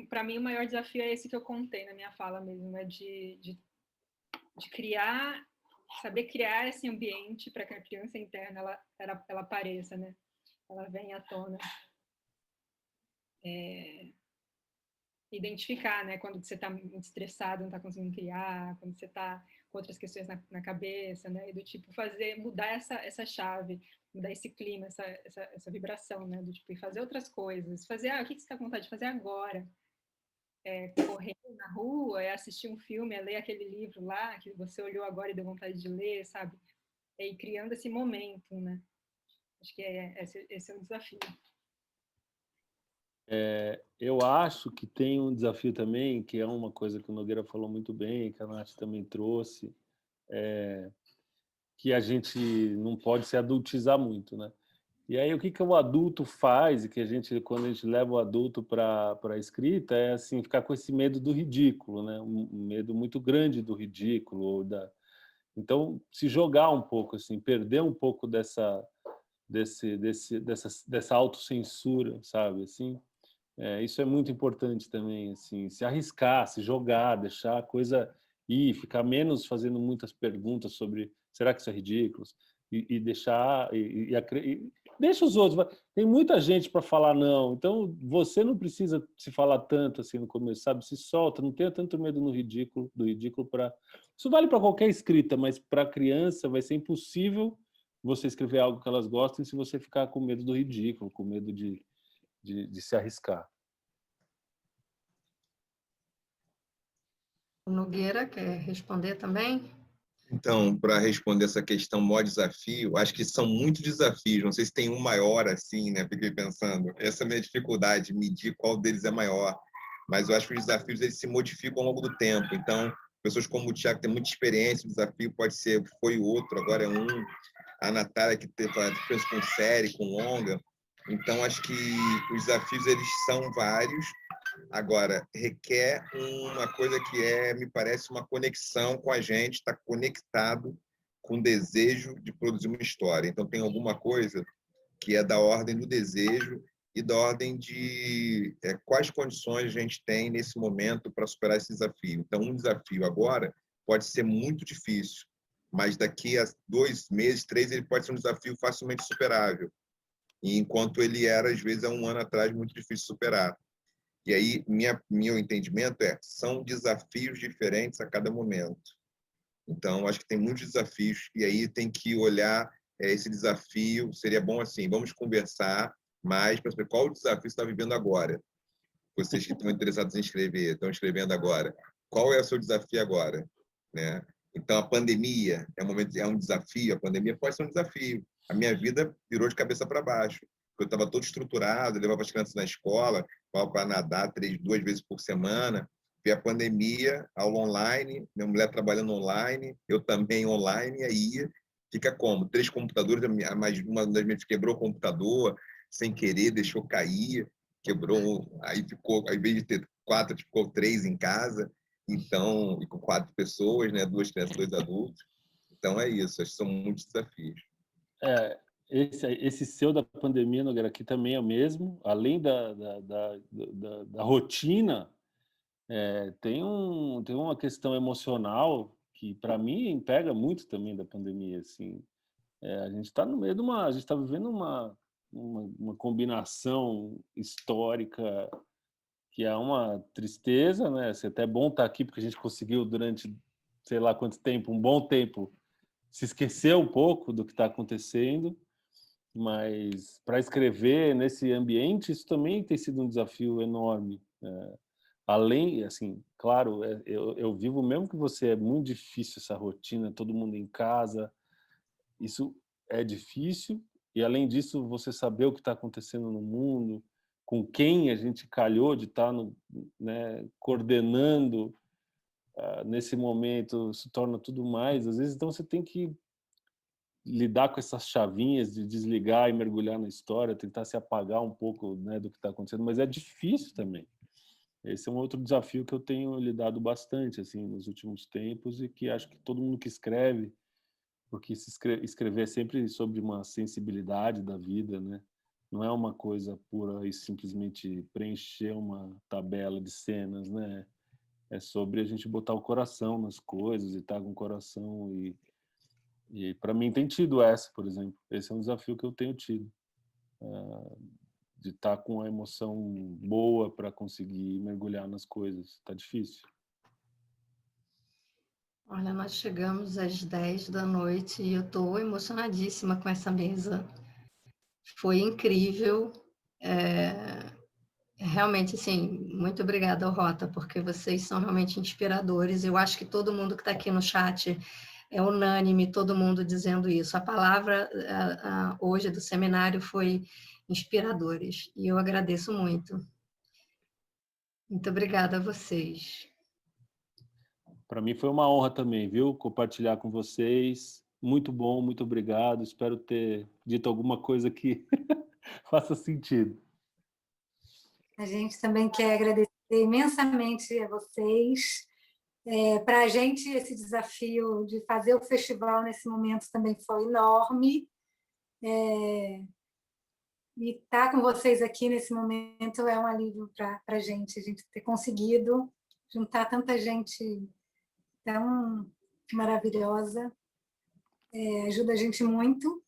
para mim o maior desafio é esse que eu contei na minha fala mesmo, é de criar, saber criar esse ambiente para que a criança interna ela apareça, né? Ela venha à tona. Identificar, né? Quando você está muito estressado, não está conseguindo criar, quando você está com outras questões na cabeça, né? E do tipo mudar essa chave, mudar esse clima, essa vibração, né? Do tipo, e fazer outras coisas, fazer, o que você está com vontade de fazer agora? Correr na rua, assistir um filme, ler aquele livro lá que você olhou agora e deu vontade de ler, sabe? E criando esse momento, né? Acho que esse é o desafio. Eu acho que tem um desafio também, que é uma coisa que o Nogueira falou muito bem, que a Nath também trouxe, que a gente não pode se adultizar muito, né? E aí o que o adulto faz, e que quando a gente leva o adulto para a escrita, é assim, ficar com esse medo do ridículo, né? Um medo muito grande do ridículo, então se jogar um pouco, assim, perder um pouco dessa autocensura, sabe, assim. Isso é muito importante também, assim, se arriscar, se jogar, deixar a coisa ir, ficar menos fazendo muitas perguntas sobre será que isso é ridículo, e deixar e deixa os outros. Tem muita gente para falar não, então você não precisa se falar tanto assim no começo, sabe? Se solta, não tenha tanto medo do ridículo para. Isso vale para qualquer escrita, mas para criança vai ser impossível você escrever algo que elas gostem se você ficar com medo do ridículo, com medo de se arriscar. O Nogueira quer responder também? Então, para responder essa questão, maior desafio, acho que são muitos desafios, não sei se tem um maior assim, né? Fiquei pensando, essa é a minha dificuldade, medir qual deles é maior, mas eu acho que os desafios eles se modificam ao longo do tempo, então, pessoas como o Thiago têm muita experiência, o desafio pode ser, foi outro, agora é um, a Natália que fez com série, com longa, então acho que os desafios eles são vários. Agora, requer uma coisa que me parece, uma conexão com a gente, estar conectado com o desejo de produzir uma história. Então, tem alguma coisa que é da ordem do desejo e da ordem de quais condições a gente tem nesse momento para superar esse desafio. Então, um desafio agora pode ser muito difícil, mas daqui a 2 meses, 3, ele pode ser um desafio facilmente superável. E enquanto ele era, às vezes, há 1 ano atrás, muito difícil de superar. E aí, meu entendimento são desafios diferentes a cada momento. Então, acho que tem muitos desafios, e aí tem que olhar esse desafio. Seria bom assim, vamos conversar mais para saber qual o desafio você está vivendo agora. Vocês que estão interessados em escrever, estão escrevendo agora. Qual é o seu desafio agora? Né? Então, a pandemia é um desafio, a pandemia pode ser um desafio. A minha vida virou de cabeça para baixo. Eu estava todo estruturado, levava as crianças na escola, para nadar 2 vezes por semana. E a pandemia, aula online, minha mulher trabalhando online, eu também online, e aí fica como? 3 computadores, uma das minhas quebrou o computador, sem querer, deixou cair, quebrou, aí ficou, ao invés de ter 4, ficou 3 em casa, então, e com 4 pessoas, né, 2 crianças, 2 adultos. Então é isso, acho que são muitos desafios. Esse seu da pandemia, Nogueira, aqui também é o mesmo. Além da rotina, tem uma questão emocional que, para mim, pega muito também da pandemia. Assim, a gente está no meio a gente está vivendo uma combinação histórica que é uma tristeza, né? Assim, até bom estar aqui porque a gente conseguiu durante sei lá quanto tempo, um bom tempo, se esquecer um pouco do que está acontecendo. Mas para escrever nesse ambiente, isso também tem sido um desafio enorme. Além, assim, claro, eu vivo mesmo que você, é muito difícil essa rotina, todo mundo em casa, isso é difícil, e além disso, você saber o que está acontecendo no mundo, com quem a gente calhou de estar né, coordenando nesse momento, se torna tudo mais, às vezes, então você tem que lidar com essas chavinhas de desligar e mergulhar na história, tentar se apagar um pouco, né, do que está acontecendo, mas é difícil também. Esse é um outro desafio que eu tenho lidado bastante assim nos últimos tempos e que acho que todo mundo que escreve, porque escrever é sempre sobre uma sensibilidade da vida, né? Não é uma coisa pura e simplesmente preencher uma tabela de cenas, né? É sobre a gente botar o coração nas coisas e estar com o coração e para mim tem tido por exemplo. Esse é um desafio que eu tenho tido, de estar com a emoção boa para conseguir mergulhar nas coisas. Tá difícil. Olha, nós chegamos às 10 da noite e eu estou emocionadíssima com essa mesa. Foi incrível. Realmente, assim, muito obrigada, Rota, porque vocês são realmente inspiradores. Eu acho que todo mundo que está aqui no chat é unânime, todo mundo dizendo isso. A palavra hoje do seminário foi inspiradores, e eu agradeço muito. Muito obrigada a vocês. Para mim foi uma honra também, viu? Compartilhar com vocês. muito bom, muito obrigado. Espero ter dito alguma coisa que faça sentido. A gente também quer agradecer imensamente a vocês. Para a gente, esse desafio de fazer o festival nesse momento também foi enorme. E estar com vocês aqui nesse momento é um alívio para a gente ter conseguido juntar tanta gente tão maravilhosa. Ajuda a gente muito,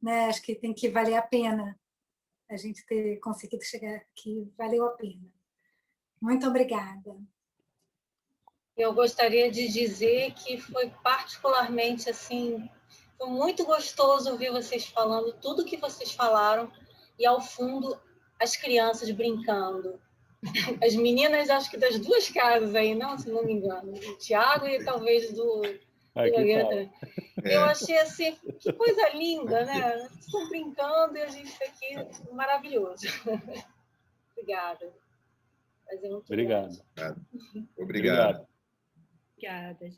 né? Acho que tem que valer a pena a gente ter conseguido chegar aqui, valeu a pena. Muito obrigada. Eu gostaria de dizer que foi particularmente assim, foi muito gostoso ouvir vocês falando tudo que vocês falaram e ao fundo as crianças brincando. As meninas, acho que das duas casas aí, não, se não me engano, do Tiago e talvez do Nogueira. Eu achei assim, que coisa linda, né? Estão brincando e a gente está aqui, maravilhoso. Obrigada. Obrigado. Obrigado. Obrigada, gente.